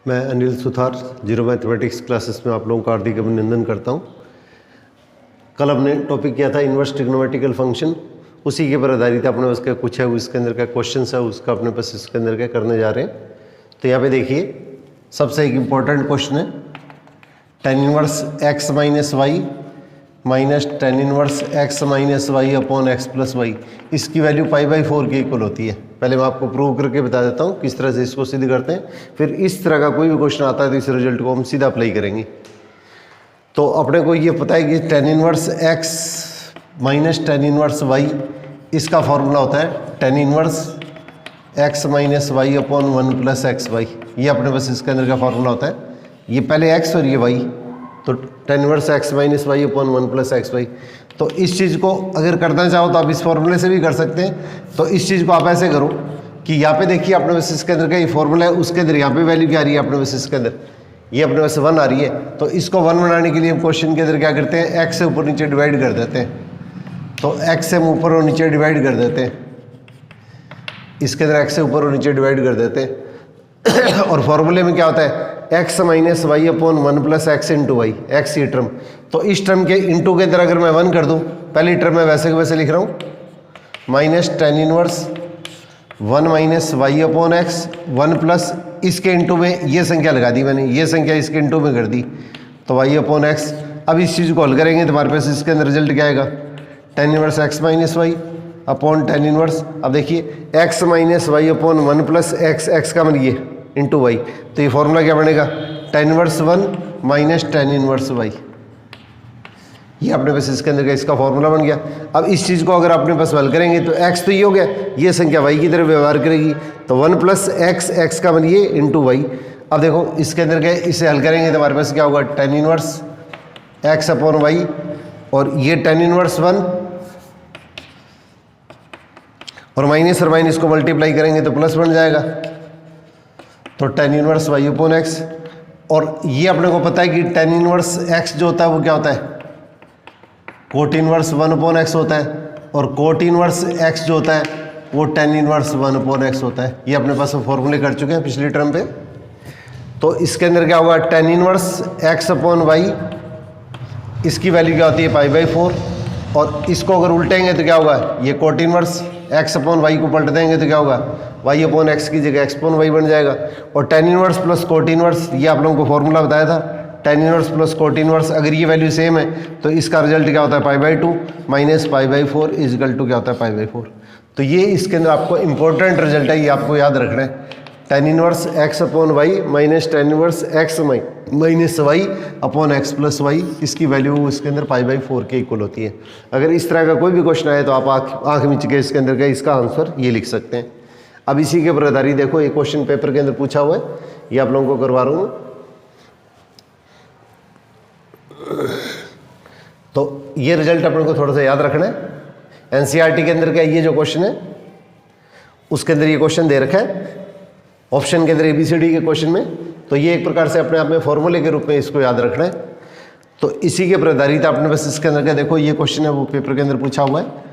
मैं Anil Suthar zero mathematics classes में आप लोगों का हार्दिक अभिनंदन करता हूं। कल हमने टॉपिक किया था इन्वर्स ट्रिग्नोमेट्रिकल फंक्शन, उसी के पर आधारित अपने उसका कुछ है इसके अंदर का क्वेश्चन है उसका अपने पास इसके अंदर क्या करने जा रहे हैं। तो यहाँ पे देखिए सबसे एक इम्पॉर्टेंट क्वेश्चन है tan inverse x minus y minus tan inverse x minus y upon x plus y, इसकी वैल्यू π/4 के इक्वल होती है। पहले मैं आपको प्रूव करके बता देता हूँ किस तरह से इसको सिद्ध करते हैं, फिर इस तरह का कोई भी क्वेश्चन आता है तो इस रिजल्ट को हम सीधा अप्लाई करेंगे। तो अपने को ये पता है कि tan inverse x minus tan inverse y, इसका फॉर्मूला होता है tan inverse x minus y upon 1 plus x y. ये अपने पास इसके अंदर का फॉर्मूला होता है, ये पहले x और ये y, तो tan inverse x minus y upon 1 plus x y. तो इस चीज़ को अगर करना चाहो तो आप इस फॉर्मूले से भी कर सकते हैं। तो इस चीज़ को आप ऐसे करो कि यहाँ पे देखिए अपने पास इसके अंदर का ये फॉर्मूला है, उसके अंदर यहाँ पे वैल्यू क्या आ रही है अपने पास इसके अंदर, ये अपने पास 1 आ रही है। तो इसको 1 बनाने के लिए हम क्वेश्चन के अंदर क्या करते हैं, x से ऊपर नीचे डिवाइड कर देते हैं। तो x से हम ऊपर और नीचे डिवाइड कर देते हैं, इसके अंदर x से ऊपर और नीचे डिवाइड कर देते हैं। और फॉर्मूले में क्या होता है x minus y upon 1 plus x into y, x ये टर्म। तो इस टर्म के इंटू के अंदर अगर मैं 1 कर दूं, पहली टर्म मैं वैसे के वैसे लिख रहा हूं minus tan inverse 1 minus y upon x 1 plus इसके इंटू में ये संख्या लगा दी मैंने, ये संख्या इसके इंटू में कर दी तो वाई अपॉन एक्स। अब इस चीज़ को हल करेंगे तो हमारे पास इसके अंदर रिजल्ट क्या आएगा, tan inverse x minus y upon tan inverse, अब देखिए x minus y upon 1 plus x, x का मतलब ये इंटू वाई। तो ये फॉर्मूला क्या बनेगा tan inverse 1 minus tan inverse y, ये अपने पास इसके अंदर का इसका फॉर्मूला बन गया। अब इस चीज़ को अगर अपने पास हल करेंगे तो x तो ये हो गया, ये संख्या y की तरफ व्यवहार करेगी तो 1 प्लस एक्स, एक्स का मतलब ये इंटू वाई। अब देखो इसके अंदर क्या, इसे हल करेंगे तो हमारे पास क्या होगा tan inverse x upon y, और ये tan इनवर्स 1 और माइनस को मल्टीप्लाई करेंगे तो प्लस बन जाएगा, तो tan inverse y upon x. और ये अपने को पता है कि tan इनवर्स x जो होता है वो क्या होता है, कोट इनवर्स 1 अपॉन एक्स होता है, और कोट इनवर्स x जो होता है वो tan इनवर्स 1 अपॉन एक्स होता है। ये अपने पास फॉर्मूले कर चुके हैं पिछली टर्म पे। तो इसके अंदर क्या होगा tan inverse x upon y, इसकी वैल्यू क्या होती है π/4, और इसको अगर उल्टेंगे तो क्या होगा, ये cot inverse x upon y को पलट देंगे तो क्या होगा y अपॉन एक्स की जगह x अपॉन वाई बन जाएगा। और tan inverse plus cot inverse, ये आप लोगों को फॉर्मूला बताया था, tan inverse plus cot inverse, अगर ये वैल्यू सेम है तो इसका रिजल्ट क्या होता है π/2 माइनस π/4 इजकल टू क्या होता है π/4। तो ये इसके अंदर आपको इंपॉर्टेंट रिजल्ट है, ये आपको याद रखना है। tan inverse x upon y minus tan inverse x minus y upon x plus y, इसकी वैल्यू इसके अंदर π/4 के इक्वल होती है। अगर इस तरह का कोई भी क्वेश्चन आए तो आप आँख मीच के इसके अंदर का इसका आंसर ये लिख सकते हैं। अब इसी के ऊपर आधारित देखो एक क्वेश्चन पेपर के अंदर पूछा हुआ है, ये आप लोगों को करवा रहा हूँ। तो ये रिजल्ट अपने को थोड़ा सा याद रखना है। एनसीईआरटी के अंदर का ये जो क्वेश्चन है उसके अंदर ये क्वेश्चन दे रखा है ऑप्शन के अंदर ABCD के क्वेश्चन में, तो ये एक प्रकार से अपने आप में फॉर्मूले के रूप में इसको याद रखना है। तो इसी के आधारित आपने बस इसके अंदर का देखो ये क्वेश्चन है वो पेपर के अंदर पूछा हुआ है।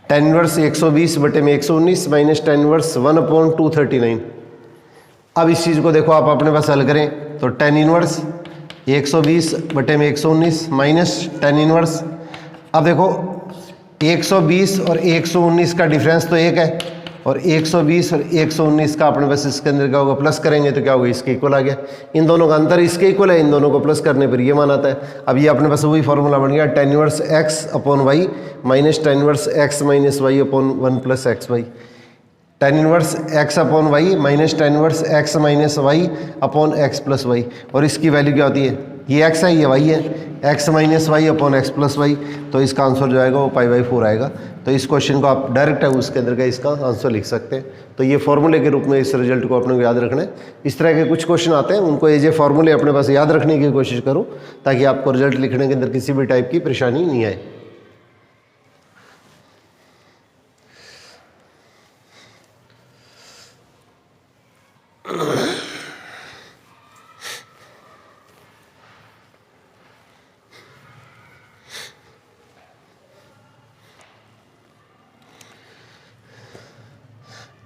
tan इनवर्स 120 बटे में 119 माइनस tan इनवर्स 1 अपॉन 239। अब इस चीज़ को देखो आप अपने पास हल करें तो tan इनवर्स 120 बटे में 119 माइनस tan इनवर्स, अब देखो 120 और 119 का डिफरेंस तो एक है, और 120 और 119 का अपने पास इसके अंदर क्या होगा, प्लस करेंगे तो क्या होगा, इसके इक्वल आ गया। इन दोनों का अंतर इसके इक्वल है, इन दोनों को प्लस करने पर ये मान आता है। अब ये अपने पास वही फॉर्मूला बन गया tan inverse x upon y minus tan inverse x minus y upon 1 plus x y. tan inverse x upon y minus tan inverse x minus y upon x plus y, और इसकी value क्या होती है, ये x है ये y है, x minus y upon x plus y. तो इसका आंसर जो आएगा वो π/4 आएगा। तो इस क्वेश्चन को आप डायरेक्ट है उसके अंदर का इसका आंसर लिख सकते हैं। तो ये फॉर्मूले के रूप में इस रिजल्ट को अपने को याद रखना है। इस तरह के कुछ क्वेश्चन आते हैं उनको एज ए फॉर्मूले अपने पास याद रखने की कोशिश करो ताकि आपको रिजल्ट लिखने के अंदर किसी भी टाइप की परेशानी नहीं आए।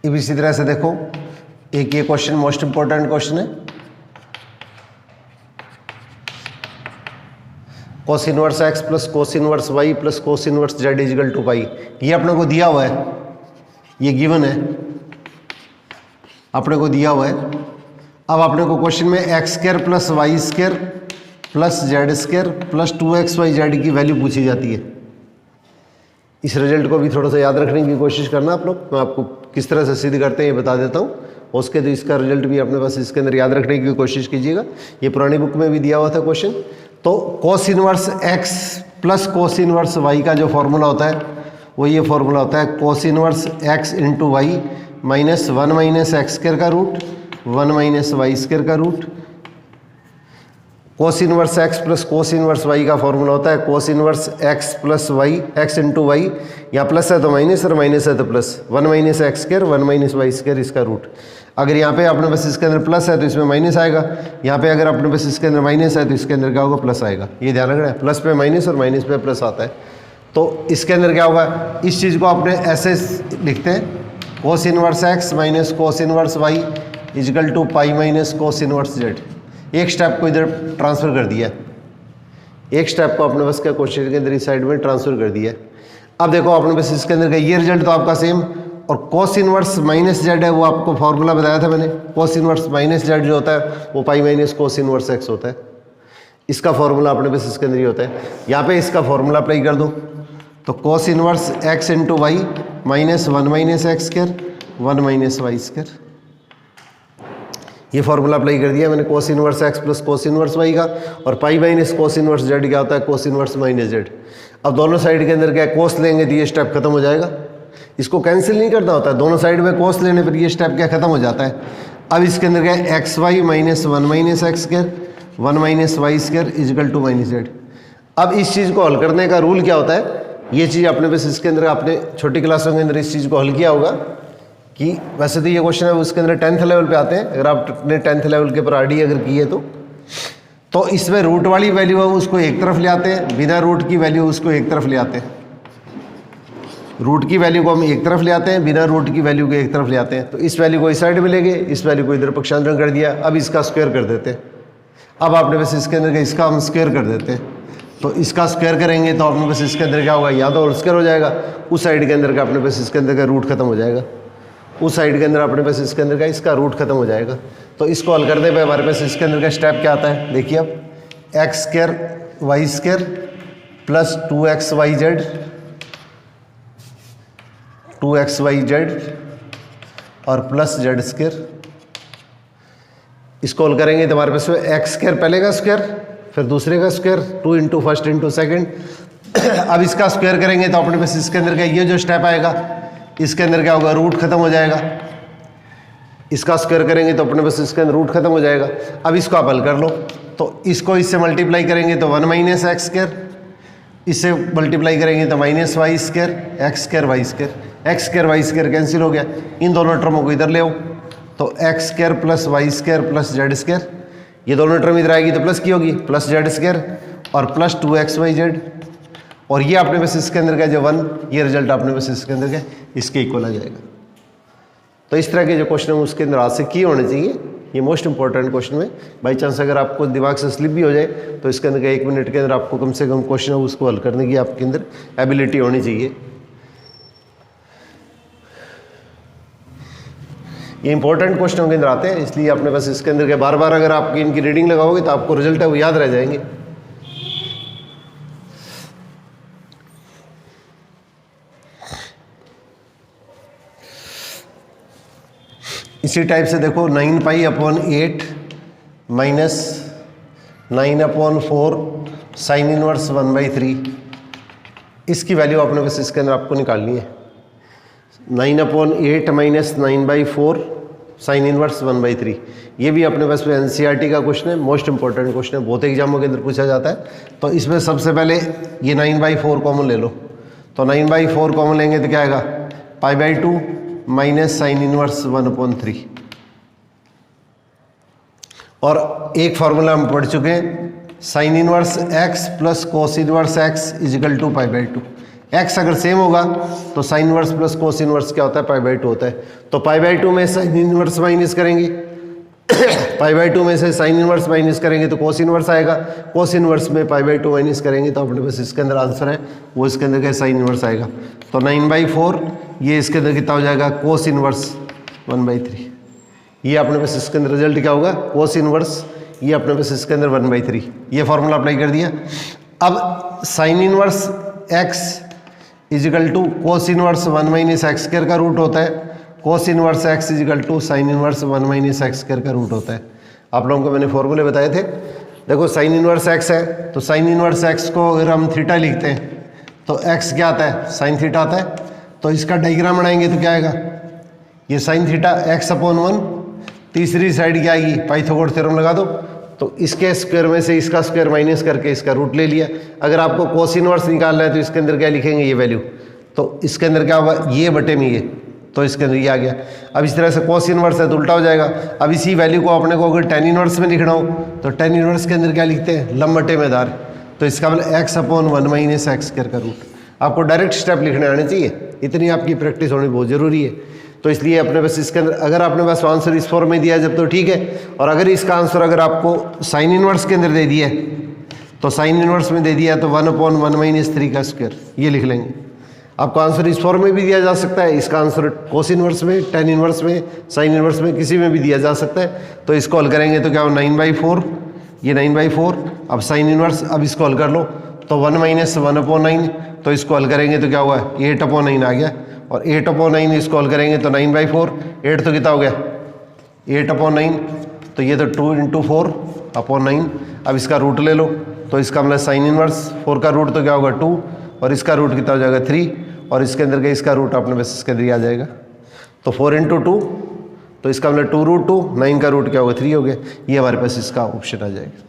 अब इसी तरह से देखो, एक ये क्वेश्चन मोस्ट इंपॉर्टेंट क्वेश्चन है, cos inverse x plus cos inverse y plus cos inverse z equal to pi. ये अपने को दिया हुआ है, ये गिवन है, अपने को दिया हुआ है। अब अपने को क्वेश्चन में x square plus y square plus z square plus 2xyz की वैल्यू पूछी जाती है। इस रिजल्ट को भी थोड़ा सा याद रखने की कोशिश करना आप लोग। मैं आपको किस तरह से सिद्ध करते हैं ये बता देता हूँ, उसके तो इसका रिजल्ट भी अपने पास इसके अंदर याद रखने की कोशिश कीजिएगा। ये पुरानी बुक में भी दिया हुआ था क्वेश्चन। तो cos inverse x plus cos inverse y का जो फॉर्मूला होता है वो ये फॉर्मूला होता है cos inverse x into y minus 1 minus x square का रूट 1 माइनस वाई स्क्वायर का root. Cos inverse x plus cos inverse y का फॉर्मूला होता है cos inverse x plus y, x into y, यहाँ plus है तो minus और minus है तो plus, 1 minus x square 1 minus y square इसका रूट। अगर यहाँ पे अपने पास इसके अंदर प्लस है तो इसमें माइनस आएगा, यहाँ पे अगर अपने पास इसके अंदर माइनस है तो इसके अंदर क्या होगा, प्लस आएगा। ये ध्यान रखना है, प्लस पे माइनस और माइनस पे प्लस आता है। तो इसके अंदर क्या होगा, इस चीज़ को अपने ऐसे लिखते हैं cos inverse x minus cos inverse y equal to pi minus cos inverse z. एक स्टेप को इधर ट्रांसफ़र कर दिया, एक स्टेप को अपने पास क्या क्वेश्चन के अंदर इस साइड में ट्रांसफ़र कर दिया। अब देखो अपने पास इसके अंदर का ये रिजल्ट तो आपका सेम, और कोस इनवर्स माइनस जेड है वो आपको फॉर्मूला बताया था मैंने। कोस इनवर्स माइनस जेड जो होता है वो पाई माइनस कोस इनवर्स एक्स होता है। इसका फॉर्मूला अपने पास इसके अंदर ही होता है। यहाँ पे इसका फॉर्मूला अप्लाई कर दो तो cos inverse x into y minus 1 minus x square 1 minus y square. ये फॉर्मूला अप्लाई कर दिया मैंने cos inverse x plus cos inverse y का, और pi minus cos inverse z क्या होता है, कोस इनवर्स माइनस जेड। अब दोनों साइड के अंदर क्या है, कोस लेंगे तो ये स्टेप खत्म हो जाएगा। इसको कैंसिल नहीं करना होता है, दोनों साइड में कोस लेने पर ये स्टेप क्या खत्म हो जाता है। अब इसके अंदर क्या है, x y minus 1 minus x square 1 minus y square equal to minus z. अब इस चीज़ को हल करने का रूल क्या होता है, ये चीज़ अपने पास इसके अंदर आपने छोटी क्लासों के अंदर इस चीज़ को हल किया होगा कि वैसे तो ये क्वेश्चन है उसके अंदर 10th लेवल पे आते हैं। अगर आपने 10th लेवल के पर आरडी अगर की है तो इसमें रूट वाली वैल्यू है उसको एक तरफ ले आते हैं, बिना रूट की वैल्यू उसको एक तरफ ले आते हैं। रूट की वैल्यू को हम एक तरफ ले आते हैं, बिना रूट की वैल्यू को एक तरफ ले आते हैं। तो इस वैल्यू को इस साइड में लेंगे, इस वैल्यू को इधर पक्षांतरण कर दिया। अब इसका स्क्वायर कर देते हैं। अब आपने बस इसके अंदर इसका हम स्क्वायर कर देते हैं। तो इसका स्क्वायर करेंगे तो आपने बस इसके अंदर क्या होगा, या तो स्क्वायर हो जाएगा, उस साइड के अंदर का अपने पास इसके अंदर का रूट खत्म हो जाएगा, उस साइड के अंदर अपने पास इसके अंदर का इसका रूट खत्म हो जाएगा। तो इसको हल करने पे हमारे पास इसके अंदर का स्टेप क्या आता है, देखिए अब x square y square plus 2xyz 2xyz और प्लस जेड स्क्वायर। इसको हल करेंगे तो हमारे पास एक्स स्क्वायर पहले का स्क्वायर फिर दूसरे का square 2 into first into second. अब इसका स्क्वायर करेंगे तो अपने पास इसके अंदर का ये जो स्टेप आएगा इसके अंदर क्या होगा, रूट खत्म हो जाएगा। इसका स्क्वायर करेंगे तो अपने पास इसके अंदर रूट खत्म हो जाएगा। अब इसको आप हल कर लो तो इसको इससे मल्टीप्लाई करेंगे तो 1 माइनस एक्स स्क्वायर, इससे मल्टीप्लाई करेंगे तो minus y square x square y square. X square y square cancel हो गया, इन दोनों टर्मों को इधर ले आओ तो x square plus y square plus z square. ये दोनों टर्म इधर आएगी तो प्लस की होगी, प्लस जेड स्क्वायर और प्लस 2xyz। और ये आपने बस इसके अंदर का जो 1, ये रिजल्ट आपने बस इसके अंदर का इसके इक्वल आ जाएगा। तो इस तरह के जो क्वेश्चन है उसके अंदर आज से की होने चाहिए। ये मोस्ट इंपॉर्टेंट क्वेश्चन में बाई चांस अगर आपको दिमाग से स्लिप भी हो जाए तो इसके अंदर का 1 मिनट के अंदर आपको कम से कम क्वेश्चन है उसको हल करने की आपके अंदर एबिलिटी होनी चाहिए। ये इंपॉर्टेंट क्वेश्चनों के अंदर आते हैं, इसलिए आपने बस इसके अंदर के बार बार अगर आप इनकी रीडिंग लगाओगे तो आपको रिजल्ट है वो याद रह जाएंगे। इसी टाइप से देखो 9π/8 माइनस 9/4 साइन इनवर्स 1/3। इसकी वैल्यू आपने बस इसके अंदर आपको निकालनी है। 9/8 माइनस 9/4 साइन इनवर्स 1/3। ये भी अपने पास में एनसीईआरटी का क्वेश्चन है, मोस्ट इंपॉर्टेंट क्वेश्चन है, बहुत एग्जामों के अंदर पूछा जाता है। तो इसमें सबसे पहले ये 9/4 कॉमन ले लो तो 9/4 कॉमन लेंगे तो क्या आएगा, π/2 माइनस साइन इनवर्स 1/3। और एक फार्मूला हम पढ़ चुके हैं, sine inverse x plus cos inverse x equal to π/2। X अगर सेम होगा तो sine inverse plus cos inverse क्या होता है, पाई बाई टू होता है। तो पाई बाई टू में साइन इनवर्स माइनस करेंगे पाई बाई टू में से साइन इनवर्स माइनस करेंगे तो कोस इनवर्स आएगा, कोस इनवर्स में पाई बाई टू माइनस करेंगे तो अपने पास इसके अंदर आंसर है वो इसके अंदर क्या साइन इनवर्स आएगा। तो 9/4 ये इसके अंदर कितना हो जाएगा, कोस इनवर्स 1/3। ये अपने पास इसके अंदर रिजल्ट क्या होगा, कोस इनवर्स, ये अपने पास इसके अंदर 1/3। ये फॉर्मूला अप्लाई कर दिया। अब sine inverse x equal to cos inverse 1 minus x square का रूट होता है, cos inverse x equal to sine inverse 1 minus x square का रूट होता है। आप लोगों को मैंने फॉर्मूले बताए थे। देखो साइन इनवर्स एक्स है तो साइन इनवर्स एक्स को अगर हम थीटा लिखते हैं तो एक्स क्या आता है, साइन थीटा आता है। तो इसका डायग्राम बनाएंगे तो क्या आएगा, ये साइन थीटा x/1, तीसरी साइड क्या आएगी, पाइथागोरस थ्योरम लगा दो तो इसके स्क्वायर में से इसका स्क्वायर माइनस करके इसका रूट ले लिया। अगर आपको कोस इनवर्स निकालना है तो इसके अंदर क्या लिखेंगे, ये वैल्यू, तो इसके अंदर क्या होगा, ये बटे में ये, तो इसके अंदर ये आ गया। अब इस तरह से कोस इनवर्स है तो उल्टा हो जाएगा। अब इसी वैल्यू को अपने को अगर टेन इनवर्स में लिखना हो तो टेन इनवर्स के अंदर क्या लिखते हैं, लंब बटे में दार। तो इसका मतलब x/1 माइनस एक्स स्क्वायर का रूट। आपको डायरेक्ट स्टेप लिखने आने चाहिए, इतनी आपकी प्रैक्टिस होनी बहुत ज़रूरी है। तो इसलिए अपने पास इसके अंदर अगर आपने पास आंसर इस फॉर्म में दिया जब तो ठीक है, और अगर इसका आंसर अगर आपको साइन इनवर्स के अंदर दे दिया तो साइन इनवर्स में दे दिया तो 1/1 माइनस 3 का स्क्वायर ये लिख लेंगे। आपको आंसर इस फॉर्म में भी दिया जा सकता है, इसका आंसर कोस इनवर्स में, टेन इनवर्स में, साइन इनवर्स में, किसी में भी दिया जा सकता है। तो इसको हल करेंगे तो क्या हो, 9/4, ये 9/4। अब साइन इनवर्स, अब इसको हल कर लो तो 1 माइनस 1/9, तो इसको हल करेंगे तो क्या हुआ, 8/9 आ गया। और 8/9 इसको हल करेंगे तो 9/4, 8 तो कितना हो गया 8/9, तो ये तो 2 × 4/9। अब इसका रूट ले लो तो इसका मतलब साइन इनवर्स 4 का रूट तो क्या होगा 2, और इसका रूट कितना हो जाएगा 3, और इसके अंदर का इसका रूट अपने बस इसके अंदर आ जाएगा। तो 4 × 2 तो इसका मतलब 2√2, 9 का रूट क्या होगा 3 हो गया। ये हमारे पास इसका ऑप्शन आ जाएगा।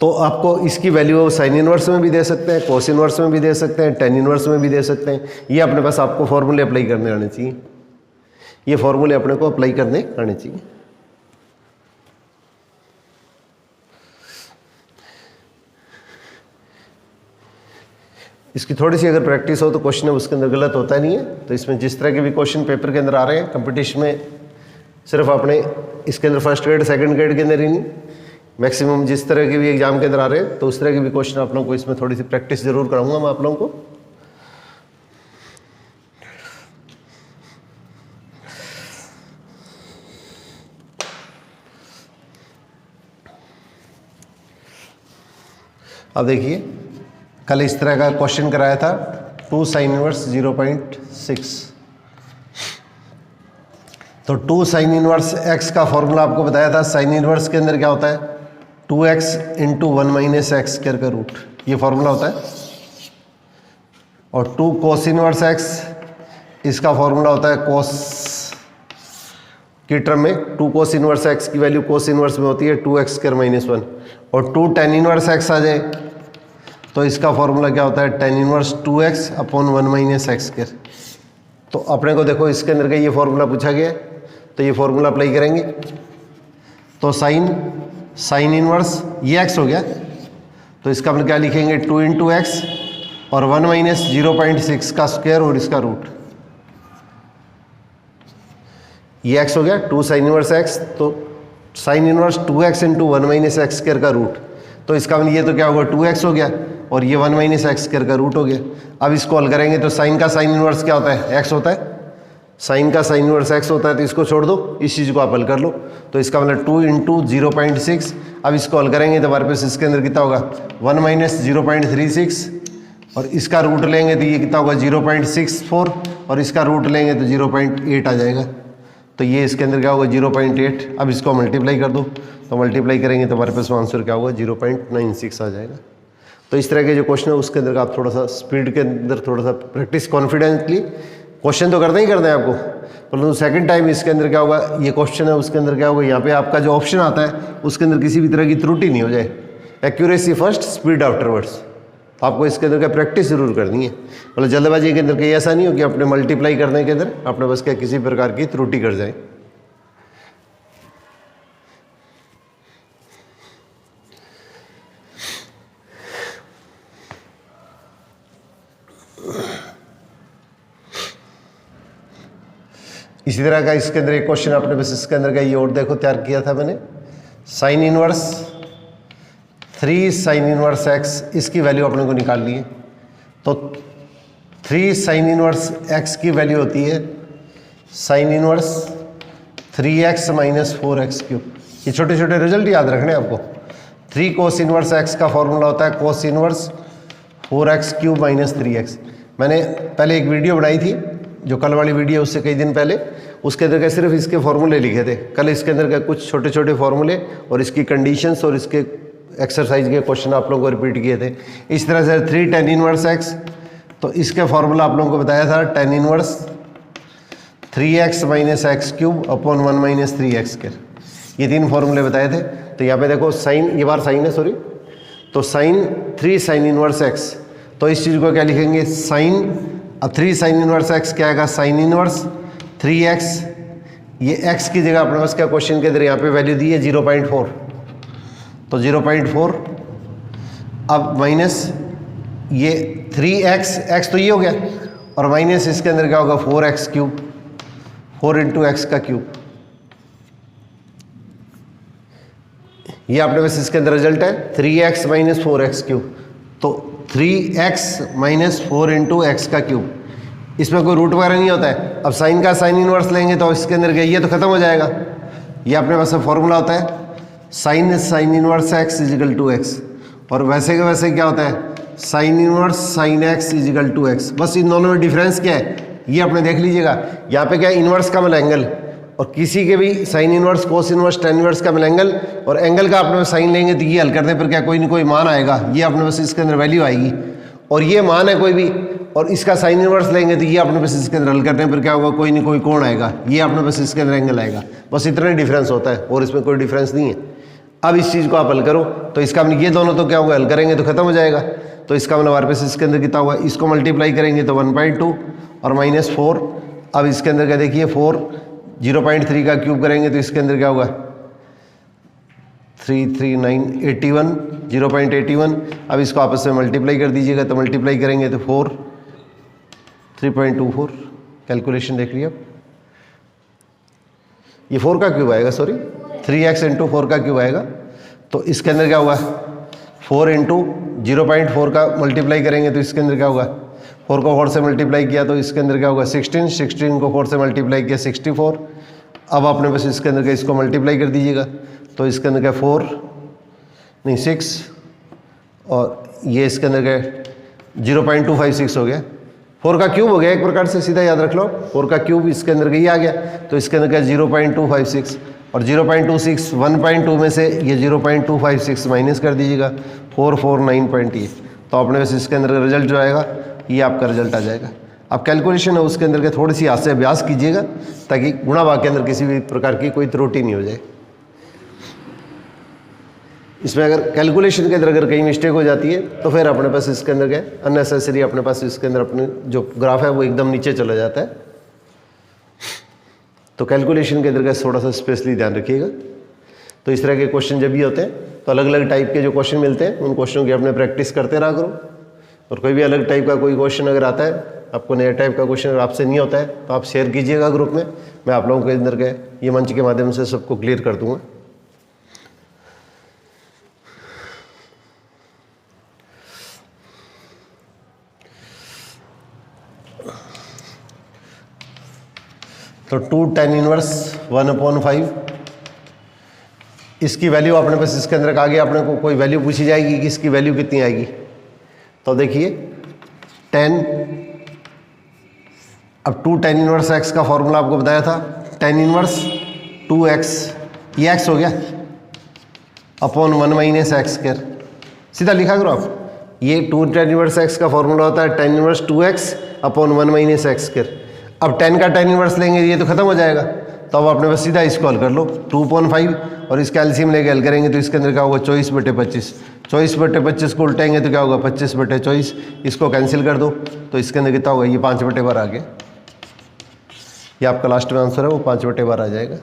तो आपको इसकी वैल्यू साइन इनवर्स में भी दे सकते हैं, कोस इनवर्स में भी दे सकते हैं, टेन इनवर्स में भी दे सकते हैं। ये अपने पास आपको फॉर्मूले अप्लाई करने आने चाहिए, ये फॉर्मूले अपने को अप्लाई करने आने चाहिए। इसकी थोड़ी सी अगर प्रैक्टिस हो तो क्वेश्चन उसके अंदर गलत होता नहीं है। तो इसमें जिस तरह के भी क्वेश्चन पेपर के अंदर आ रहे हैं कंपटीशन में, सिर्फ अपने इसके अंदर फर्स्ट ग्रेड सेकंड ग्रेड के अंदर ही नहीं, मैक्सिमम जिस तरह के भी एग्जाम के अंदर आ रहे हैं तो उस तरह के भी क्वेश्चन आप लोगों को इसमें थोड़ी सी प्रैक्टिस जरूर कराऊंगा मैं आप लोगों को। अब देखिए कल इस तरह का क्वेश्चन कराया था 2 sin इनवर्स 0.6। तो 2 sin इनवर्स x का फॉर्मूला आपको बताया था। साइन इनवर्स के अंदर क्या होता है 2x × 1 माइनस एक्स स्क्वायर का रूट, ये फॉर्मूला होता है। और 2 cos इनवर्स x, इसका फॉर्मूला होता है कोस की टर्म में। 2 cos इनवर्स x की वैल्यू कोस इनवर्स में होती है 2x² - 1। और 2 tan इनवर्स x आ जाए तो इसका फॉर्मूला क्या होता है tan inverse 2x/1 minus x square. तो अपने को देखो इसके अंदर का ये फॉर्मूला पूछा गया तो ये फॉर्मूला अप्लाई करेंगे तो साइन इनवर्स ये x हो गया तो इसका अपन क्या लिखेंगे 2 × x और 1 माइनस 0.6 का स्क्वायर और इसका रूट, ये x हो गया 2 sin इनवर्स x। तो sine inverse 2x × 1 minus x square का रूट, तो इसका मतलब ये तो क्या होगा 2x हो गया और ये 1 माइनस एक्स स्क्वायर का रूट हो गया। अब इसको हल करेंगे तो साइन का साइन इनवर्स क्या होता है x होता है, साइन का साइन इनवर्स x होता है। तो इसको छोड़ दो, इस चीज़ को आप हल कर लो। तो इसका मतलब 2 × 0.6। अब इसको हल करेंगे तो हमारे पास इसके अंदर कितना होगा 1 माइनस 0.36 और इसका रूट लेंगे तो ये कितना होगा 0.64 और इसका रूट लेंगे तो 0.8 आ जाएगा। तो ये इसके अंदर क्या होगा 0.8। अब इसको मल्टीप्लाई कर दो तो मल्टीप्लाई करेंगे तो हमारे पास आंसर क्या होगा 0.96 आ जाएगा। तो इस तरह के जो क्वेश्चन है उसके अंदर आप थोड़ा सा स्पीड के अंदर थोड़ा सा प्रैक्टिस कॉन्फिडेंटली क्वेश्चन तो करते ही करते हैं आपको, परंतु सेकंड टाइम इसके अंदर क्या होगा ये क्वेश्चन है उसके अंदर क्या होगा यहाँ पे आपका जो ऑप्शन आता है उसके अंदर किसी भी तरह की त्रुटि नहीं हो जाए। Accuracy first, speed afterwards. आपको इसके अंदर क्या प्रैक्टिस जरूर करनी है, मतलब जल्दबाजी के अंदर कहीं ऐसा नहीं हो कि अपने मल्टीप्लाई करने के अंदर अपने बस क्या किसी प्रकार की त्रुटि कर जाए। इसी तरह का इसके अंदर एक क्वेश्चन आपने बस इसके अंदर का ये और देखो तैयार किया था मैंने, sine inverse 3 sign inverse x, इसकी वैल्यू अपने को निकालनी है। तो 3 साइन इनवर्स एक्स की वैल्यू होती है sine inverse 3x minus 4x cube. ये छोटे छोटे रिजल्ट याद रखने आपको। 3 कोस इनवर्स एक्स का फॉर्मूला होता है cos inverse 4x cube minus 3x। मैंने पहले एक वीडियो बनाई थी, जो कल वाली वीडियो उससे कई दिन पहले, उसके अंदर का सिर्फ इसके फॉर्मूले लिखे थे। कल इसके अंदर का कुछ छोटे छोटे फॉर्मूले और इसकी कंडीशंस और इसके एक्सरसाइज के क्वेश्चन आप लोगों को रिपीट किए थे। इस तरह से 3 tan इनवर्स एक्स, तो इसके फॉर्मूला आप लोगों को बताया था tan inverse 3x minus x cube upon 1 minus 3x square. ये 3 फॉर्मूले बताए थे। तो यहाँ पे देखो साइन, ये बार साइन है सॉरी, तो साइन 3 साइन इनवर्स एक्स, तो इस चीज़ को क्या लिखेंगे साइन, अब 3 साइन इनवर्स एक्स क्या आएगा साइन इनवर्स 3x, ये x की जगह अपने पास क्या क्वेश्चन के अंदर यहाँ पे वैल्यू दी है 0.4, तो 0.4, अब माइनस ये 3x, x तो ये हो गया, और माइनस इसके अंदर क्या होगा 4x क्यूब, 4 इंटू एक्स का क्यूब। ये आपने बस इसके अंदर रिजल्ट है 3x माइनस 4x क्यूब, तो 3x माइनस 4 इंटू एक्स का क्यूब। इसमें कोई रूट वगैरह नहीं होता है। अब साइन का साइन इनवर्स लेंगे तो इसके अंदर ये तो खत्म हो जाएगा। ये अपने पास फॉर्मूला होता है sine inverse x equal to x, और वैसे के वैसे क्या होता है sine inverse sine x equal to x. बस इन दोनों में डिफरेंस क्या है ये अपने देख लीजिएगा। यहाँ पे क्या है इनवर्स का मिला एंगल, और किसी के भी sine inverse cos inverse tan inverse का मिला एंगल, और एंगल का अपने साइन लेंगे तो ये हल करने पर क्या कोई ना कोई मान आएगा, ये अपने पास इसके अंदर वैल्यू आएगी, और ये मान है कोई भी, और इसका साइन इनवर्स लेंगे तो ये अपने पास इसके अंदर हल करने पर क्या होगा कोई ना कोई कोण आएगा, ये अपने पास इसके अंदर एंगल आएगा। बस इतना ही डिफरेंस होता है और इसमें कोई डिफरेंस नहीं है। अब इस चीज़ को आप हल करो तो इसका मतलब ये दोनों तो क्या होगा हल करेंगे तो खत्म हो जाएगा। तो इसका मतलब हमारे पास इसके अंदर कितना होगा, इसको मल्टीप्लाई करेंगे तो 1.2 और माइनस 4। अब इसके अंदर क्या देखिए 4, 0.3 का क्यूब करेंगे तो इसके अंदर क्या होगा 33981, 0.81। अब इसको आपस में मल्टीप्लाई कर दीजिएगा तो मल्टीप्लाई करेंगे तो 4, 3.24। कैलकुलेशन देख लिया, ये 4 का क्यूब आएगा, सॉरी 3x इंटू 4 का क्यूब आएगा। तो इसके अंदर क्या होगा 4 इंटू 0.4 का मल्टीप्लाई करेंगे तो इसके अंदर क्या होगा 4 को 4 से मल्टीप्लाई किया तो इसके अंदर क्या होगा 16, 16 को 4 से मल्टीप्लाई किया 64। अब आपने बस इसके अंदर का इसको मल्टीप्लाई कर दीजिएगा तो इसके अंदर क्या 4 नहीं 6, और ये इसके अंदर क्या 0.256 हो गया। 4 का क्यूब हो गया एक प्रकार से, सीधा याद रख लो 4 का क्यूब इसके अंदर ये आ गया। तो इसके अंदर क्या 0.256, और 0.26 1.2 में से ये 0.256 माइनस कर दीजिएगा 449.8। तो आपने बस इसके अंदर का रिजल्ट जो आएगा ये आपका रिजल्ट आ जाएगा। अब कैलकुलेशन है उसके अंदर के थोड़ी सी हाथ से अभ्यास कीजिएगा ताकि गुणा भाग के अंदर किसी भी प्रकार की कोई त्रुटि नहीं हो जाए। इसमें अगर कैलकुलेशन के अंदर अगर कहीं मिस्टेक हो जाती है तो फिर अपने पास इसके अंदर क्या अननेसेसरी अपने पास इसके अंदर अपने जो ग्राफ है वो एकदम नीचे चला जाता है। तो कैलकुलेशन के अंदर का थोड़ा सा स्पेशली ध्यान रखिएगा। तो इस तरह के क्वेश्चन जब भी होते हैं तो अलग अलग टाइप के जो क्वेश्चन मिलते हैं उन क्वेश्चनों की अपने प्रैक्टिस करते रहा करो। और कोई भी अलग टाइप का कोई क्वेश्चन अगर आता है, आपको नया टाइप का क्वेश्चन अगर आपसे नहीं होता है तो आप शेयर कीजिएगा ग्रुप में, मैं आप लोगों के अंदर के ये मंच के माध्यम से सबको क्लियर कर दूंगा। तो 2 tan इनवर्स 1/5, इसकी वैल्यू अपने पास इसके अंदर आगे अपने को कोई वैल्यू पूछी जाएगी कि इसकी वैल्यू कितनी आएगी। तो देखिए 10, अब 2 tan इनवर्स x का फॉर्मूला आपको बताया था tan इनवर्स 2x, ये x हो गया अपॉन 1 माइनस एक्स स्क्वायर, सीधा लिखा करो आप। ये 2 tan इनवर्स x का फॉर्मूला होता है tan inverse 2x upon 1 minus x square. अब 10 का tan इनवर्स लेंगे ये तो खत्म हो जाएगा, तो अब आपने बस सीधा इसको हल कर लो 2.5, और इसका एलसीएम लेके हल करेंगे तो इसके अंदर क्या होगा 24/25। 24/25 को उल्टाएंगे तो क्या होगा 25/24, इसको कैंसिल कर दो तो इसके अंदर कितना होगा ये 5/12 आ गया। ये आपका लास्ट में आंसर है वो 5/12 आ जाएगा।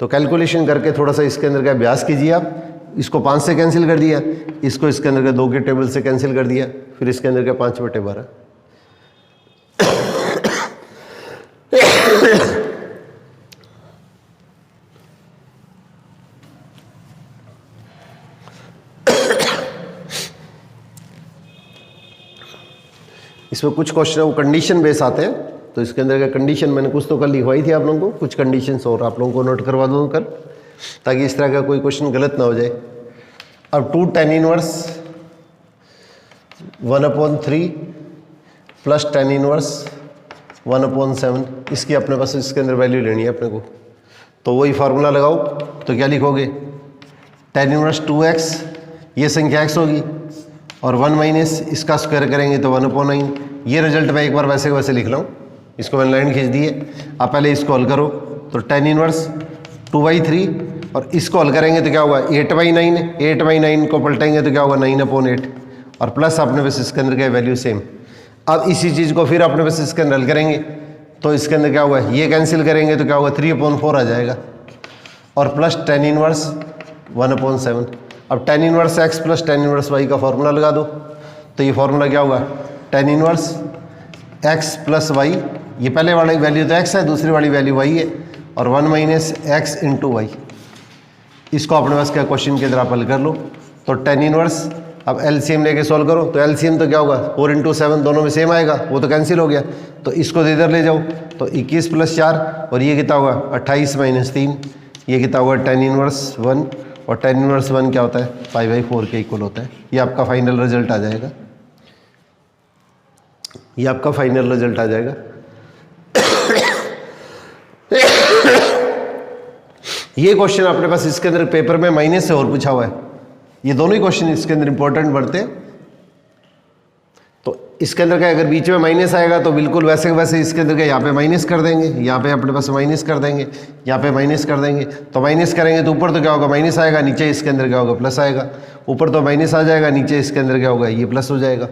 तो कैलकुलेशन करके थोड़ा सा इसके अंदर का अभ्यास कीजिए आप। इसको 5 से कैंसिल कर दिया, इसको इसके अंदर का 2 के टेबल से कैंसिल कर दिया, फिर इसके अंदर का 5/12। इसमें कुछ क्वेश्चन है वो कंडीशन बेस आते हैं, तो इसके अंदर का कंडीशन मैंने कुछ तो कल लिखवाई थी आप लोगों को, कुछ कंडीशंस और आप लोगों को नोट करवा दूँ कल, ताकि इस तरह का कोई क्वेश्चन गलत ना हो जाए। अब 2 tan inverse 1/3 plus tan inverse 1/7, इसकी अपने पास इसके अंदर वैल्यू लेनी है अपने को। तो वही फार्मूला लगाओ, तो क्या लिखोगे, tan इनवर्स 2x, ये संख्या x होगी, और 1 माइनस इसका स्क्वायर करेंगे तो 1/9। ये रिजल्ट मैं एक बार वैसे वैसे लिख रहा हूँ, इसको मैंने लाइन खींच दी है। आप पहले इसको हल करो, तो tan इनवर्स 2/3, और इसको हल करेंगे तो क्या होगा 8/9, 8/9 को पलटेंगे तो क्या होगा 9/8, और प्लस अपने पास इसके अंदर क्या वैल्यू सेम। अब इसी चीज़ को फिर अपने पास इसके अंदर हल करेंगे, तो इसके अंदर क्या होगा, ये कैंसिल करेंगे तो क्या होगा 3/4 आ जाएगा, और प्लस tan इनवर्स 1/7। अब tan inverse x plus tan inverse y का फॉर्मूला लगा दो, तो ये फॉर्मूला क्या होगा, tan inverse x plus y, ये पहले वाली वैल्यू तो x है, दूसरी वाली वैल्यू y है, और 1 माइनस x इंटू वाई। इसको अपने पास क्या क्वेश्चन के अंदर आप हल कर लो, तो tan इनवर्स, अब एलसीएम लेके सॉल्व करो, तो एलसीएम तो क्या होगा 4 इंटू 7 दोनों में सेम आएगा, वो तो कैंसिल हो गया, तो इसको इधर ले जाओ, तो 21 प्लस 4, और ये कितना होगा 28 माइनस 3, ये कितना होगा tan इनवर्स 1, और tan इनवर्स 1 क्या होता है 5/4 के इक्वल होता है। ये आपका फाइनल रिजल्ट आ जाएगा, ये आपका फाइनल रिजल्ट आ जाएगा। ये क्वेश्चन अपने पास इसके अंदर पेपर में माइनस से और पूछा हुआ है, ये दोनों ही क्वेश्चन इसके अंदर इंपॉर्टेंट बढ़ते हैं। तो इसके अंदर का अगर बीच में माइनस आएगा तो बिल्कुल वैसे वैसे इसके अंदर का यहाँ पे माइनस कर देंगे, यहाँ पे अपने पास माइनस कर देंगे, यहाँ पे माइनस कर देंगे, तो माइनस करेंगे तो ऊपर तो क्या होगा माइनस आएगा, नीचे इसके अंदर क्या होगा प्लस आएगा, ऊपर तो माइनस आ जाएगा, नीचे इसके अंदर क्या होगा ये प्लस हो जाएगा।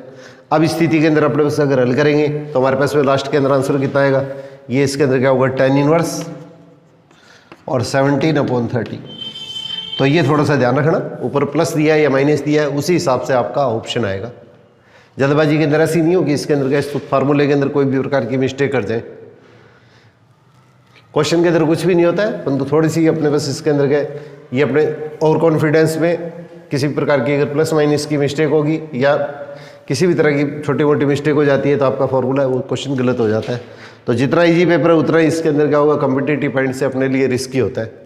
अब इस स्थिति के अंदर अपने पास अगर हल करेंगे तो हमारे पास में लास्ट के अंदर आंसर कितना आएगा, ये इसके अंदर क्या होगा tan इनवर्स और 17/30। तो ये थोड़ा सा ध्यान रखना, ऊपर प्लस दिया है या माइनस दिया है उसी हिसाब से आपका ऑप्शन आएगा। जल्दबाजी के अंदर ऐसी नहीं हो कि इसके अंदर इस फार्मूले के अंदर कोई भी प्रकार की मिस्टेक कर जाए। क्वेश्चन के अंदर कुछ भी नहीं होता है, परंतु थोड़ी सी अपने पास इसके अंदर के ये अपने ओवर कॉन्फिडेंस में किसी प्रकार की अगर प्लस माइनस की मिस्टेक होगी या किसी भी तरह की छोटी मोटी मिस्टेक हो जाती है तो आपका फॉर्मूला वो क्वेश्चन गलत हो जाता है। तो जितना इजी पेपर है उतना ही इसके अंदर क्या होगा कॉम्पिटिटिव पॉइंट से अपने लिए रिस्की होता है।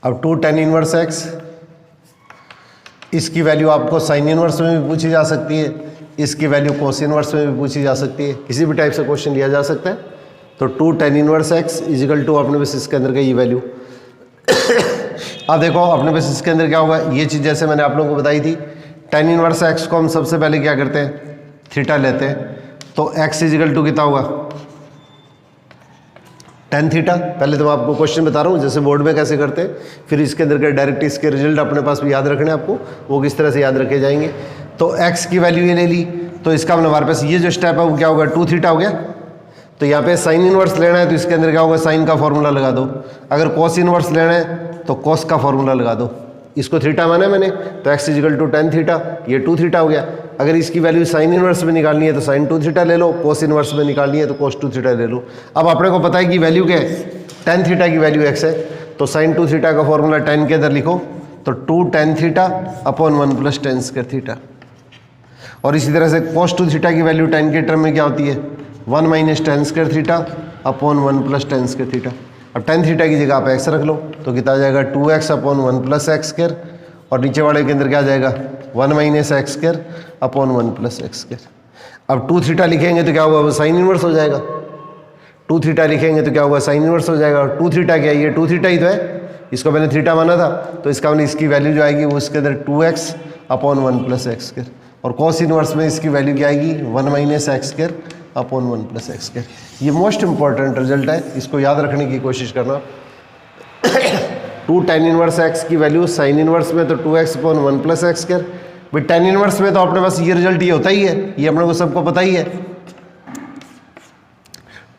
अब 2 tan इनवर्स x, इसकी वैल्यू आपको साइन इनवर्स में भी पूछी जा सकती है, इसकी वैल्यू कोस इनवर्स में भी पूछी जा सकती है, किसी भी टाइप से क्वेश्चन लिया जा सकता है। तो 2 tan inverse x equal to अपने पास इसके अंदर का ये वैल्यू। अब देखो अपने पास इसके अंदर क्या होगा, ये चीज़ जैसे मैंने आप लोगों को बताई थी, tan इनवर्स x को हम सबसे पहले क्या करते हैं थीटा लेते हैं, तो x इजिकल टू कितना होगा tan थीटा। पहले तो मैं आपको क्वेश्चन बता रहा हूँ जैसे बोर्ड में कैसे करते हैं, फिर इसके अंदर के डायरेक्ट इसके रिजल्ट अपने पास भी याद रखने आपको, वो किस तरह से याद रखे जाएंगे। तो x की वैल्यू ये ले ली, तो इसका मतलब हमारे पास ये जो स्टेप है वो क्या होगा 2 थीटा हो गया। तो यहाँ पे साइन इनवर्स लेना है तो इसके अंदर क्या होगा साइन का फॉर्मूला लगा दो, अगर कॉस इनवर्स लेना है तो कॉस का फॉर्मूला लगा दो। इसको थीटा माना मैंने तो x equal to tan theta, ये 2 थीटा हो गया। अगर इसकी वैल्यू साइन इनवर्स में निकालनी है तो साइन 2 थीटा ले लो, कोस इनवर्स में निकालनी है तो कोस 2 थीटा ले लो। अब अपने को पता है कि वैल्यू क्या है, tan थीटा की वैल्यू x है, तो साइन 2 थीटा का फॉर्मूला tan के अंदर लिखो, तो 2 tan theta upon 1 plus tan square theta. और इसी तरह से कोस 2 थीटा की वैल्यू tan के टर्म में क्या होती है 1 minus tan square theta upon 1 plus tan square theta. अब tan थीटा की जगह आप x रख लो तो कितना आ जाएगा 2x upon 1 plus x square, और नीचे वाले के अंदर क्या आ जाएगा 1 minus x square upon 1 plus x square. अब 2 थीटा लिखेंगे तो क्या होगा वो साइन इनवर्स हो जाएगा, 2 थीटा लिखेंगे तो क्या होगा साइन इनवर्स हो जाएगा। और 2 थीटा क्या है, ये 2 थीटा ही तो है, इसको मैंने थीटा माना था, तो इसका मतलब इसकी वैल्यू जो आएगी वो इसके अंदर 2x upon 1 plus x square, और कॉस इनवर्स में इसकी वैल्यू क्या आएगी 1 minus x square upon 1 plus x square. ये मोस्ट इंपॉर्टेंट रिजल्ट है, इसको याद रखने की कोशिश करना। 2 tan इनवर्स x की वैल्यू साइन इनवर्स में तो 2x upon 1 plus x square, भाई tan इनवर्स में तो अपने पास ये रिजल्ट ये होता ही है, ये अपने को सबको पता ही है।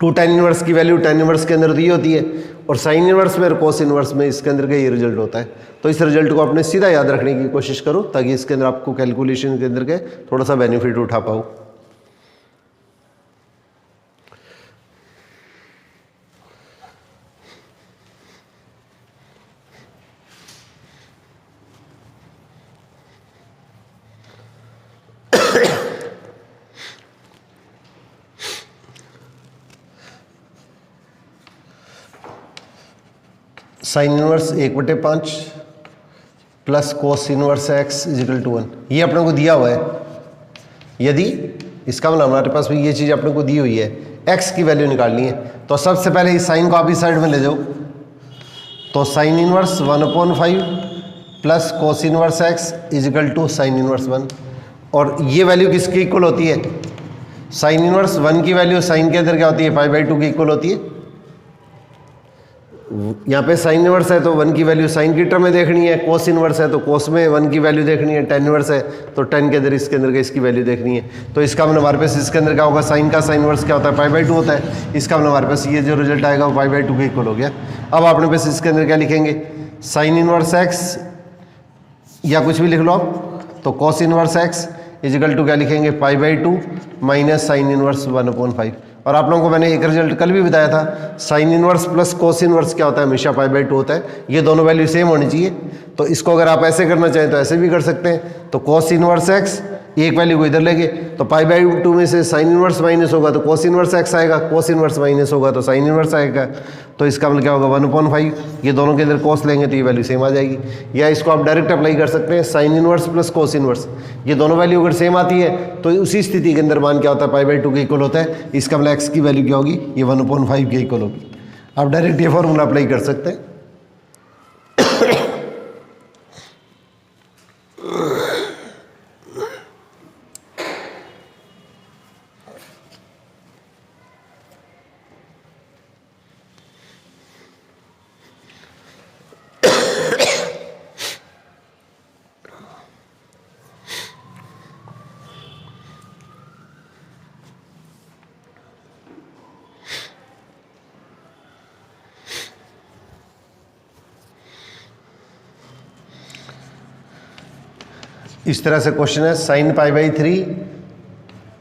2 tan इनवर्स की वैल्यू tan इनवर्स के अंदर तो ये होती है, और साइन इनवर्स में और कोस इनवर्स में इसके अंदर का ये रिजल्ट होता है। तो इस रिजल्ट को अपने सीधा याद रखने की कोशिश करो ताकि इसके अंदर आपको कैलकुलेशन के अंदर के थोड़ा सा बेनिफिट उठा पाओ। Sine inverse 1/5 plus cos inverse x equal to 1, ये अपने को दिया हुआ है। यदि इसका मतलब हमारे पास भी ये चीज़ अपने को दी हुई है, x की वैल्यू निकालनी है, तो सबसे पहले इस साइन को आप इस साइड में ले जाओ, तो sine inverse 1/5 plus cos inverse x equal to sine inverse 1, और ये वैल्यू किसकी इक्वल होती है? साइन इनवर्स 1 की वैल्यू साइन के अंदर क्या होती है? π/2 की इक्वल होती है। यहाँ पे साइन इनवर्स है तो 1 की वैल्यू साइन की टर्म में देखनी है, कोस इनवर्स है तो कोस में 1 की वैल्यू देखनी है, टेन इनवर्स है तो टेन के अंदर इसके अंदर का इसकी वैल्यू देखनी है। तो इसका मतलब हमारे पास इसके अंदर क्या होगा? साइन का साइन इनवर्स क्या होता है? π/2 होता है। इसका मतलब हमारे पास ये जो रिजल्ट आएगा वो π/2 के इक्वल हो गया। अब आपने पास इसके अंदर क्या लिखेंगे? साइन इनवर्स x या कुछ भी लिख लो आप, तो cos inverse x equal to क्या लिखेंगे? π/2 माइनस साइन इनवर्स 1/5। और आप लोगों को मैंने एक रिजल्ट कल भी बताया था, sign inverse plus cos inverse क्या होता है? हमेशा π/2 होता है। ये दोनों वैल्यू सेम होनी चाहिए। तो इसको अगर आप ऐसे करना चाहें तो ऐसे भी कर सकते हैं। तो कॉस इनवर्स x, एक वैल्यू को इधर लेंगे तो π/2 में से साइन इनवर्स माइनस होगा तो कोस इनवर्स x आएगा, कोस इनवर्स माइनस होगा तो साइन इनवर्स आएगा। तो इसका मतलब क्या होगा? 1/5। ये दोनों के अंदर कोस लेंगे तो ये वैल्यू सेम आ जाएगी। या इसको आप डायरेक्ट अप्लाई कर सकते हैं, sine inverse plus cos inverse, ये दोनों वैल्यू अगर सेम आती है तो उसी स्थिति के अंदर मान क्या होता है? π/2 के इक्वल होता है। इसका मतलब x की वैल्यू क्या होगी? ये 1/5 के इक्वल होगी। आप डायरेक्ट ये फॉर्मूला अप्लाई कर सकते हैं। इस तरह से क्वेश्चन है, साइन π/3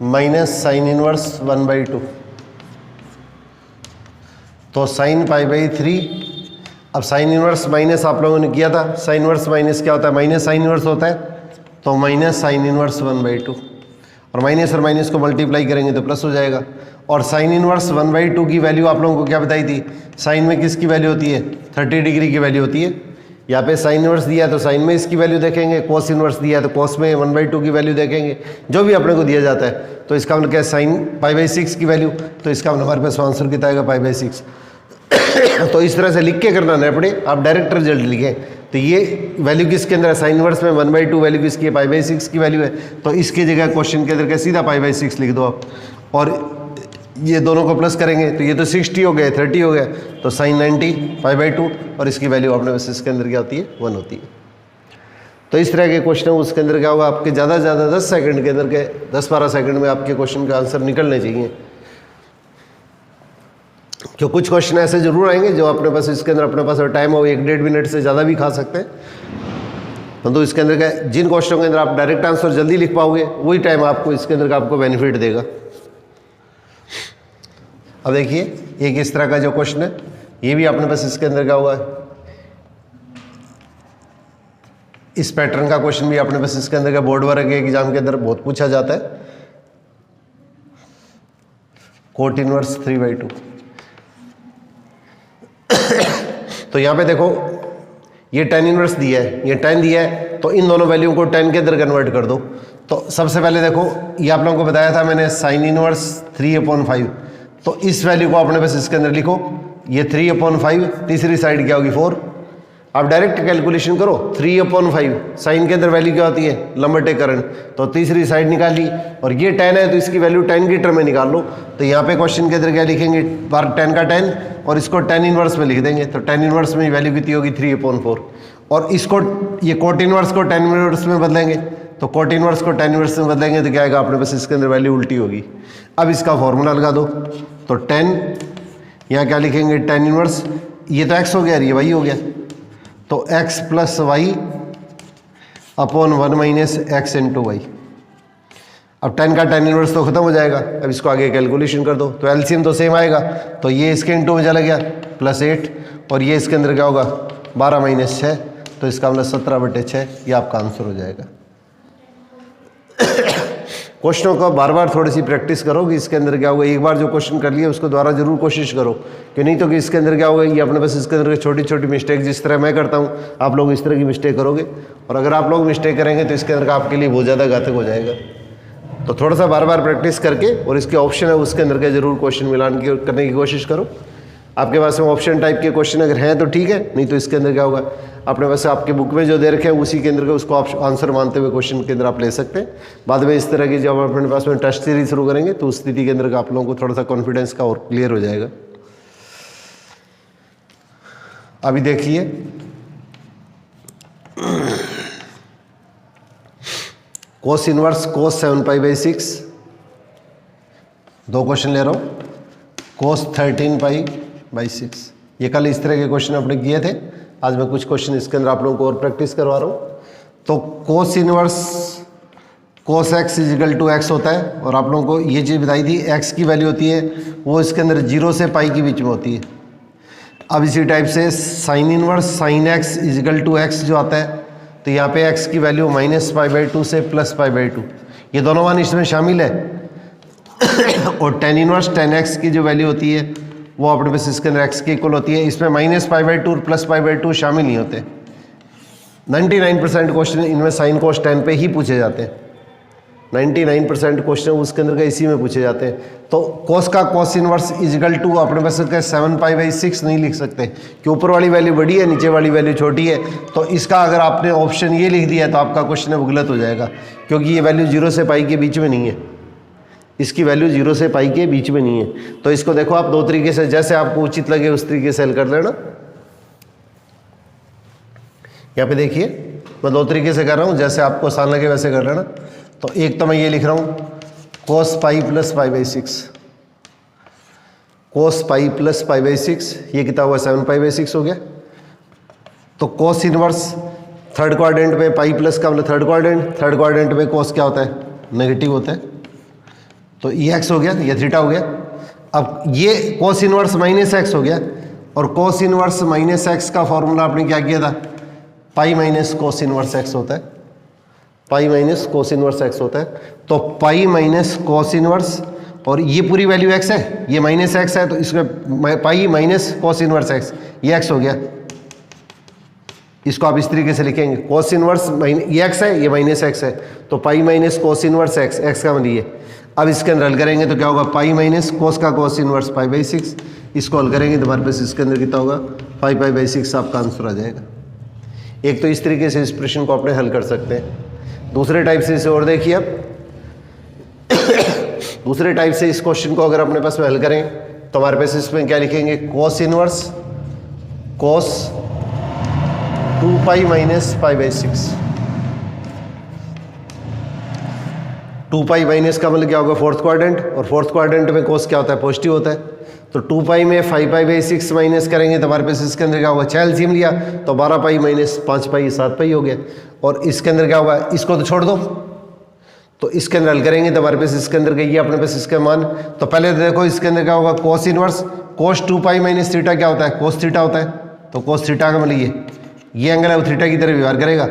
माइनस साइन इनवर्स 1/2। तो साइन π/3, अब साइन इनवर्स माइनस आप लोगों ने किया था, साइन इनवर्स माइनस क्या होता है? माइनस साइन इनवर्स होता है, तो माइनस साइन इनवर्स 1/2, और माइनस को मल्टीप्लाई करेंगे तो प्लस हो जाएगा। और साइन इनवर्स 1/2 की वैल्यू आप लोगों को क्या बताई थी? साइन में किसकी वैल्यू होती है? 30 डिग्री की वैल्यू होती है। यहाँ पे साइन इनवर्स दिया है तो साइन में इसकी वैल्यू देखेंगे, कोस इनवर्स दिया है तो कोस में 1/2 की वैल्यू देखेंगे, जो भी अपने को दिया जाता है। तो इसका मतलब क्या है? साइन π/6 की वैल्यू, तो इसका मतलब हमारे पास आंसर कितना आएगा? π/6। तो इस तरह से लिख के करना ना पड़े, आप डायरेक्ट रिजल्ट लिखें। तो ये वैल्यू किसके अंदर है? साइन इनवर्स में 1/2 वैल्यू किसकी है? π/6 की वैल्यू है। तो इसकी जगह क्वेश्चन के अंदर क्या सीधा π/6 लिख दो आप, और ये दोनों को प्लस करेंगे तो ये तो 60 हो गया, 30 हो गया, तो साइन 90 π/2, और इसकी वैल्यू अपने पास इसके अंदर क्या होती है? 1 होती है। तो इस तरह के क्वेश्चन उसके अंदर क्या होगा? आपके ज़्यादा से ज़्यादा 10 सेकंड के अंदर के 10-12 सेकंड में आपके क्वेश्चन का आंसर निकलने चाहिए। क्यों कुछ क्वेश्चन ऐसे जरूर आएंगे जो अपने पास इसके अंदर अपने पास टाइम हो 1-1.5 मिनट से ज़्यादा भी खा सकते हैं, तो इसके अंदर क्या, जिन क्वेश्चनों के अंदर आप डायरेक्ट आंसर जल्दी लिख पाओगे वही टाइम आपको इसके अंदर का आपको बेनिफिट देगा। अब देखिए एक इस तरह का जो क्वेश्चन है, ये भी अपने पास इसके अंदर क्या हुआ है? इस पैटर्न का क्वेश्चन भी अपने पास इसके अंदर का बोर्ड वर्क के एग्जाम के अंदर बहुत पूछा जाता है। Cot inverse 3/2। तो यहाँ पे देखो ये tan इनवर्स दिया है, ये tan दिया है, तो इन दोनों वैल्यू को tan के अंदर कन्वर्ट कर दो। तो सबसे पहले देखो ये आप लोगों को बताया था मैंने साइन इनवर्स 3/5, तो इस वैल्यू को अपने पास इसके अंदर लिखो, ये 3/5, तीसरी साइड क्या होगी 4। आप डायरेक्ट कैलकुलेशन करो, 3/5 साइन के अंदर वैल्यू क्या होती है? लंबटे करंट, तो तीसरी साइड निकाली, और ये tan है तो इसकी वैल्यू tan की टर्म में निकाल लो। तो यहाँ पे क्वेश्चन के अंदर क्या लिखेंगे? बार tan का tan, और इसको tan इनवर्स में लिख देंगे, तो tan इनवर्स में वैल्यू कितनी होगी? 3/4। और इसको ये कोट इनवर्स को tan इनवर्स में बदलेंगे, तो कोट इनवर्स को tan इनवर्स में बदलेंगे तो क्या आएगा? अपने पास इसके अंदर वैल्यू उल्टी होगी। अब इसका फॉर्मूला लगा दो, तो tan, यहाँ क्या लिखेंगे? tan इनवर्स, ये तो x हो गया, ये y हो गया, तो x plus y upon 1 minus x into y. अब tan का tan इनवर्स तो खत्म हो जाएगा, अब इसको आगे कैलकुलेशन कर दो, तो एलसीएम तो सेम आएगा, तो ये इसके इंटू में चला गया +8, और ये इसके अंदर क्या होगा? 12 माइनस 6, तो इसका मतलब 17/6, ये आपका आंसर हो जाएगा। क्वेश्चनों का बार बार थोड़ी सी प्रैक्टिस करो कि इसके अंदर क्या होगा। एक बार जो क्वेश्चन कर लिया उसको दोबारा जरूर कोशिश करो, कि नहीं तो कि इसके अंदर क्या होगा, ये अपने पास इसके अंदर छोटी छोटी मिस्टेक जिस तरह मैं करता हूँ आप लोग इस तरह की मिस्टेक करोगे, और अगर आप लोग मिस्टेक करेंगे तो इसके अंदर का आपके लिए बहुत ज़्यादा घातक हो जाएगा। तो थोड़ा सा बार बार प्रैक्टिस करके और इसके ऑप्शन है उसके अंदर का जरूर क्वेश्चन मिलान करने की कोशिश करो। आपके पास में ऑप्शन टाइप के क्वेश्चन अगर हैं तो ठीक है, नहीं तो इसके अंदर क्या होगा, अपने पास आपके बुक में जो दे रखे हैं उसी के अंदर का उसको आप आंसर मानते हुए क्वेश्चन के अंदर आप ले सकते हैं। बाद में इस तरह की जब अपने पास में टेस्ट सीरीज शुरू करेंगे तो उस स्थिति के अंदर का आप लोगों को थोड़ा सा कॉन्फिडेंस का और क्लियर हो जाएगा। अभी देखिए कोस इनवर्स कोस 7π/6, 2 क्वेश्चन ले रहा हूँ। कोस 13π/6, ये कल इस तरह के क्वेश्चन अपने किए थे, आज मैं कुछ क्वेश्चन इसके अंदर आप लोगों को और प्रैक्टिस करवा रहा हूँ। तो कोस इनवर्स कोस x = x होता है, और आप लोगों को ये चीज़ बताई थी x की वैल्यू होती है वो इसके अंदर 0 से पाई के बीच में होती है। अब इसी टाइप से sign inverse sign x = x जो आता है, तो यहाँ पे x की वैल्यू -π/2 से +π/2, ये दोनों मान इसमें शामिल है। और tan इनवर्स tan x की जो वैल्यू होती है वो अपने पास इसके अंदर x के इक्वल होती है, इसमें -π/2 और +π/2 शामिल नहीं होते। 99% क्वेश्चन इनमें साइन कोस tan पे ही पूछे जाते हैं, 99% क्वेश्चन उसके अंदर का इसी में पूछे जाते हैं। तो कोस का कोस इनवर्स = अपने पास 7π/6 नहीं लिख सकते कि ऊपर वाली वैल्यू बड़ी है नीचे वाली वैल्यू छोटी है। तो इसका अगर आपने ऑप्शन ये लिख दिया तो आपका क्वेश्चन वो गलत हो जाएगा, क्योंकि ये वैल्यू 0 से पाई के बीच में नहीं है, इसकी वैल्यू 0 से पाई के बीच में नहीं है। तो इसको देखो आप 2 तरीके से, जैसे आपको उचित लगे उस तरीके से हल कर लेना। यहाँ पे देखिए मैं 2 तरीके से कर रहा हूँ, जैसे आपको आसान लगे वैसे कर लेना। तो एक तो मैं ये लिख रहा हूँ cos π + π/6, cos π + π/6, ये कितना हुआ 7π/6 हो गया। तो कोस इनवर्स थर्ड क्वाड्रेंट में पाई प्लस का मतलब थर्ड क्वाड्रेंट में कोस क्या होता है, नेगेटिव होता है, तो ये x हो गया, ये थीटा हो गया। अब ये कोस इनवर्स -x हो गया, और कोस इनवर्स -x का फॉर्मूला आपने क्या किया था, पाई माइनस कोस इनवर्स x होता है, पाई माइनस कोस इनवर्स x होता है। तो पाई माइनस कोस इनवर्स, और ये पूरी वैल्यू x है, ये -x है, तो इसमें पाई माइनस कोस इनवर्स x, ये x हो गया। इसको आप इस तरीके से लिखेंगे, कोस इनवर्स ये x है, ये -x है, तो पाई माइनस कोस इनवर्स x का मतलब ये। अब इसके अंदर हल करेंगे तो क्या होगा, पाई माइनस कोस का कोस इनवर्स π/6, इसको हल करेंगे तो हमारे पास इसके अंदर कितना होगा 5π/6 आपका आंसर आ जाएगा। एक तो इस तरीके से इस प्रश्न को अपने हल कर सकते हैं। दूसरे टाइप से इसे और देखिए आप दूसरे टाइप से इस क्वेश्चन को अगर अपने पास में हल करें तो हमारे पास इसमें क्या लिखेंगे, कोस इनवर्स कोस 2π - π/6, 2π माइनस का मतलब क्या होगा, फोर्थ क्वाड्रेंट, और फोर्थ क्वाड्रेंट में कोस क्या होता है, पॉजिटिव होता है। तो 2π में 5π/6 माइनस करेंगे तो हमारे पास इसके अंदर क्या होगा, 6 एलसीएम लिया तो 12π माइनस 5π 7π हो गया। और इसके अंदर क्या होगा, इसको तो छोड़ दो, तो इसके अंदर हल करेंगे तो हमारे पास इसके अंदर ये अपने पास इसका मान, तो पहले तो देखो इसके अंदर क्या होगा, cos inverse cos 2π minus theta क्या होता है, कोस थीटा होता है, तो कोस थीटा का मतलब ये एंगल है वो थीटा की तरह व्यवहार करेगा।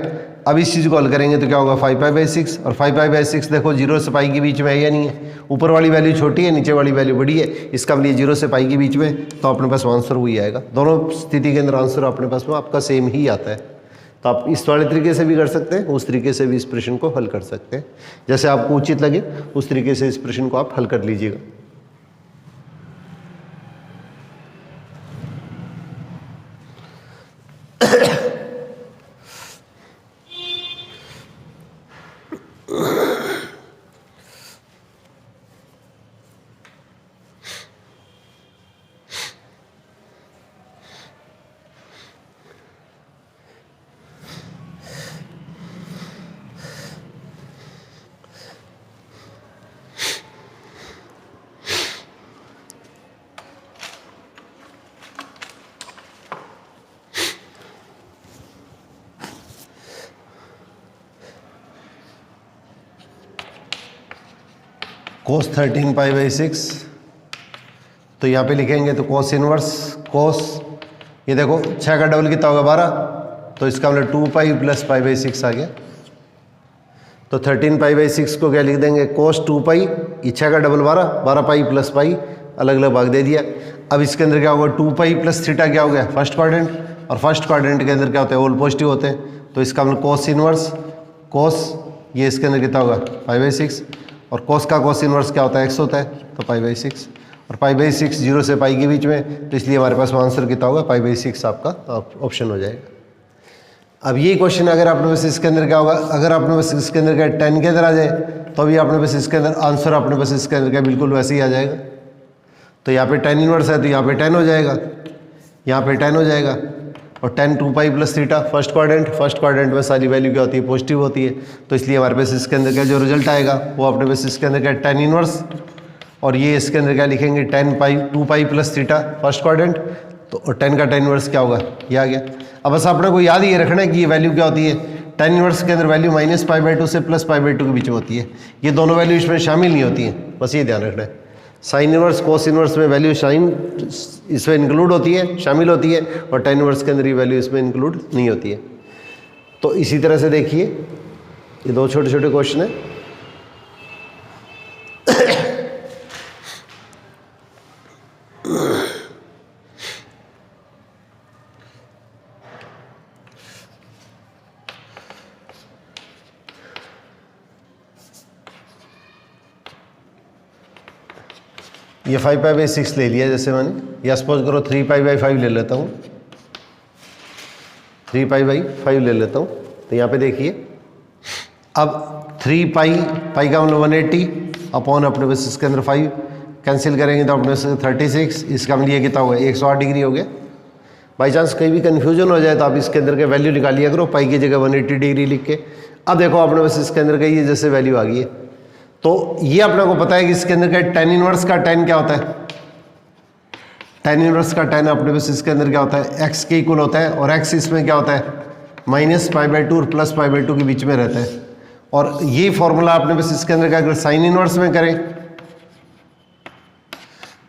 अब इस चीज़ को हल करेंगे तो क्या होगा 5π/6, और 5π/6 देखो 0 से पाई के बीच में है या नहीं है, ऊपर वाली वैल्यू छोटी है नीचे वाली वैल्यू बड़ी है, इसका मतलब 0 से पाई के बीच में, तो अपने पास आंसर वही आएगा। दोनों स्थिति के अंदर आंसर अपने पास में आपका सेम ही आता है। तो आप इस वाले तरीके से भी कर सकते हैं, उस तरीके से भी इस प्रश्न को हल कर सकते हैं, जैसे आपको उचित लगे उस तरीके से इस प्रश्न को आप हल कर लीजिएगा। कोस 13π/6, तो यहाँ पे लिखेंगे तो कोस इनवर्स कोस, ये देखो 6 का डबल कितना होगा 12, तो इसका मतलब 2π + π/6 आ गया। तो 13π/6 को क्या लिख देंगे, cos 2π, इच्छा का डबल 12π प्लस पाई, अलग अलग भाग दे दिया। अब इसके अंदर क्या होगा, 2π प्लस थीटा क्या हो गया, फर्स्ट क्वाड्रेंट, और फर्स्ट क्वाड्रेंट के अंदर क्या होता है, ऑल पॉजिटिव होते हैं, तो इसका मतलब cos इनवर्स cos, ये इसके अंदर कितना होगा π/6, और cos का cos इनवर्स क्या होता है, x होता है, तो π/6, और π/6 0 से पाई के बीच में, तो इसलिए हमारे पास आंसर कितना होगा, π/6 आपका ऑप्शन हो जाएगा। अब ये क्वेश्चन अगर आपने बस इसके अंदर क्या होगा, अगर आपने बस इसके अंदर क्या 10 के अंदर आ जाए, तो अभी आपने बस इसके अंदर आंसर आपने बस इसके अंदर क्या बिल्कुल वैसे ही आ जाएगा। तो यहाँ पे 10 इनवर्स है, तो यहाँ पे 10 हो जाएगा, यहाँ पे 10 हो जाएगा, और 10 2π प्लस थीटा, फर्स्ट क्वाड्रेंट में सारी वैल्यू क्या होती है, पॉजिटिव होती है, तो इसलिए हमारे पास इसके अंदर क्या जो रिजल्ट आएगा वो अपने पास इसके अंदर क्या 10 इनवर्स, और ये इसके अंदर क्या लिखेंगे 2π प्लस थीटा फर्स्ट क्वाड्रेंट, तो और 10 का 10 इनवर्स क्या होगा, ये आ गया। अब बस आपने को याद ही रखना है कि ये वैल्यू क्या होती है, 10 इनवर्स के अंदर वैल्यू -π/2 से +π/2 के बीच में होती है, ये दोनों वैल्यू इसमें शामिल नहीं होती हैं, बस ये ध्यान रखना है। साइन इनवर्स कोस इनवर्स में वैल्यू साइन इसमें इंक्लूड होती है, शामिल होती है, और 10 इनवर्स के अंदर ये वैल्यू इसमें इंक्लूड नहीं होती है। तो इसी तरह से देखिए ये दो छोटे छोटे क्वेश्चन है। ये 5π/6 ले लिया जैसे मैंने, या सपोज करो 3π/5 ले लेता हूँ, 3π/5 ले लेता हूँ। तो यहाँ पे देखिए अब 3π का मतलब 180 अपॉन अपने बस इसके अंदर 5 कैंसिल करेंगे तो अपने से 36, इसका मतलब ये कितना होगा 108 डिग्री हो गया। बाई चांस कहीं भी कन्फ्यूजन हो जाए तो आप इसके अंदर के वैल्यू निकालिए करो, पाई की जगह 180 डिग्री लिख के। अब देखो अपने बस इसके अंदर का ये जैसे वैल्यू आ गई है, तो ये अपने को पता है कि इसके अंदर क्या 10 इनवर्स का 10 क्या होता है, 10 इनवर्स का 10 अपने बस इसके अंदर क्या होता है, x के इक्वल होता है, और x इसमें क्या होता है -π/2 और +π/2 के बीच में रहता है। और ये फॉर्मूला आपने बस इसके अंदर क्या अगर साइन इनवर्स में करें,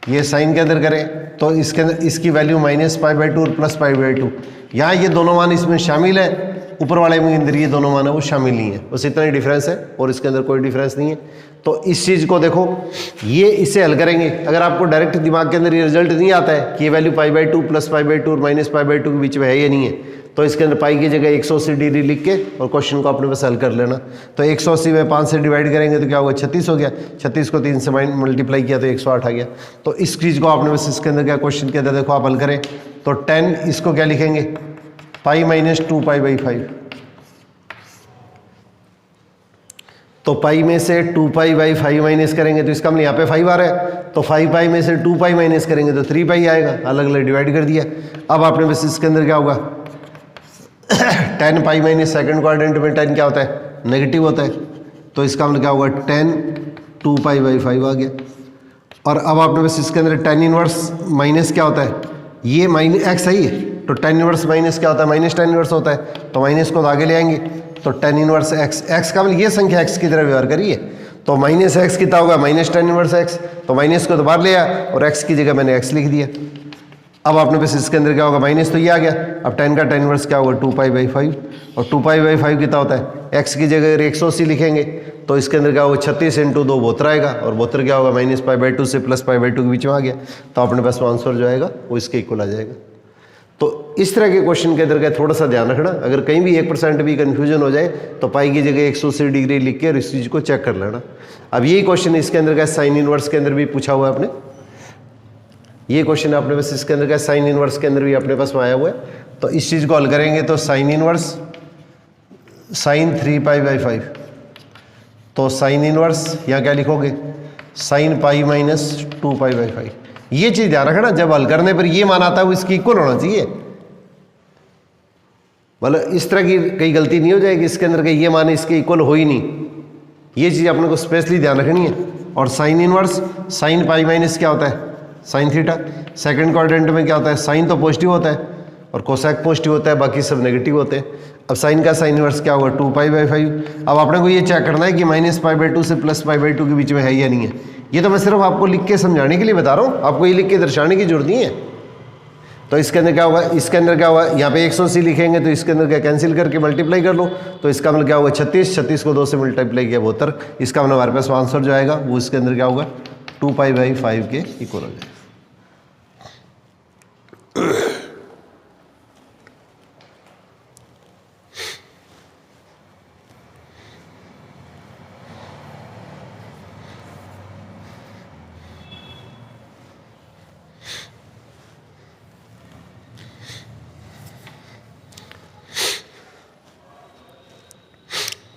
ये साइन के अंदर करें तो इसके अंदर इसकी वैल्यू -π/2 और +π/2, यहाँ ये दोनों मान इसमें शामिल है, ऊपर वाले में अंदर ये दोनों मान है वो शामिल नहीं है, बस इतना ही डिफरेंस है और इसके अंदर कोई डिफरेंस नहीं है। तो इस चीज़ को देखो, ये इसे हल करेंगे। अगर आपको डायरेक्ट दिमाग के अंदर ये रिजल्ट नहीं आता है कि ये वैल्यू π/2 +π/2 और -π/2 के बीच में है या नहीं है, तो इसके अंदर पाई की जगह 180 डिग्री लिख के और क्वेश्चन को अपने पास हल कर लेना। तो 180 में 5 से डिवाइड करेंगे तो क्या होगा 36 हो गया, 36 को 3 से मल्टीप्लाई किया तो 108 आ गया। तो इस चीज़ को आपने बस इसके अंदर क्या क्वेश्चन के अंदर देखो आप हल करें तो 10 इसको क्या लिखेंगे पाई -2π/5, तो पाई में से 2π/5 माइनस करेंगे तो इसका मतलब यहाँ पे 5 आ रहा है, तो 5π में से 2π माइनस करेंगे तो 3π आएगा, अलग अलग डिवाइड कर दिया। अब आपने बस इसके अंदर क्या होगा 10π माइनस सेकेंड क्वाड्रेंट में 10 क्या होता है नेगेटिव होता है, तो इसका मतलब क्या होगा 10 2π/5 आ गया। और अब आपने बस इसके अंदर 10 इनवर्स माइनस क्या होता है, ये -x है, तो 10 इनवर्स माइनस क्या होता है -10 इनवर्स होता है, तो माइनस को आगे ले आएंगे तो 10 इनवर्स x का मतलब ये संख्या x की तरह व्यवहार करिए, तो -x कितना होगा -10 इनवर्स x, तो माइनस को तो बाहर ले आया और x की जगह मैंने x लिख दिया। अब आपने बस इसके अंदर क्या होगा माइनस तो ये आ गया, अब 10 का 10 इनवर्स क्या होगा 2π/5, और 2π/5 कितना होता है x की जगह अगर 180 लिखेंगे तो इसके अंदर क्या होगा 36 × 2 72 आएगा, और 72 क्या होगा -π/2 से +π/2 के बीच में आ गया, तो अपने पास आंसर जो आएगा वो इसके इक्वल आ जाएगा। तो इस तरह के क्वेश्चन के अंदर का थोड़ा सा ध्यान रखना, अगर कहीं भी 1% भी कन्फ्यूजन हो जाए तो पाई की जगह 180 डिग्री लिख के इस चीज़ को चेक कर लेना। अब यही क्वेश्चन इसके अंदर का साइन इनवर्स के अंदर भी पूछा हुआ है आपने, ये क्वेश्चन आपने बस इसके अंदर का साइन इनवर्स के अंदर भी अपने पास आया हुआ है। तो इस चीज़ को हल करेंगे तो साइन इनवर्स साइन 3π/5, तो साइन इनवर्स यहाँ क्या लिखोगे साइन पाई -2π/5। ये चीज़ ध्यान रखना, जब हल करने पर ये मान आता है वो इसकी इक्वल होना चाहिए, मतलब इस तरह की कई गलती नहीं हो जाएगी इसके अंदर के ये मान इसके इक्वल हो ही नहीं, ये चीज़ अपने को स्पेशली ध्यान रखनी है। और sign inverse sine pi minus क्या होता है साइन थीटा, सेकंड क्वाड्रेंट में क्या होता है साइन तो पॉजिटिव होता है और कोसेक पॉजिटिव होता है, बाकी सब नेगेटिव होते हैं। अब साइन का साइन इनवर्स क्या होगा 2π/5। अब आपने को ये चेक करना है कि -π/2 से +π/2 के बीच में है या नहीं है, ये तो मैं सिर्फ आपको लिख के समझाने के लिए बता रहा हूँ, आपको ये लिख के दर्शाने की जरूरत नहीं है। तो इसके अंदर क्या होगा, इसके अंदर क्या होगा, यहाँ पे 180 लिखेंगे तो इसके अंदर क्या कैंसिल करके मल्टीप्लाई कर लो, तो इसका मतलब क्या होगा 36, 36 को 2 से मल्टीप्लाई किया 72, इसका मतलब हमारे पास आंसर जो आएगा वो इसके अंदर क्या होगा 2π/5 के इक्वल हो जाएगा।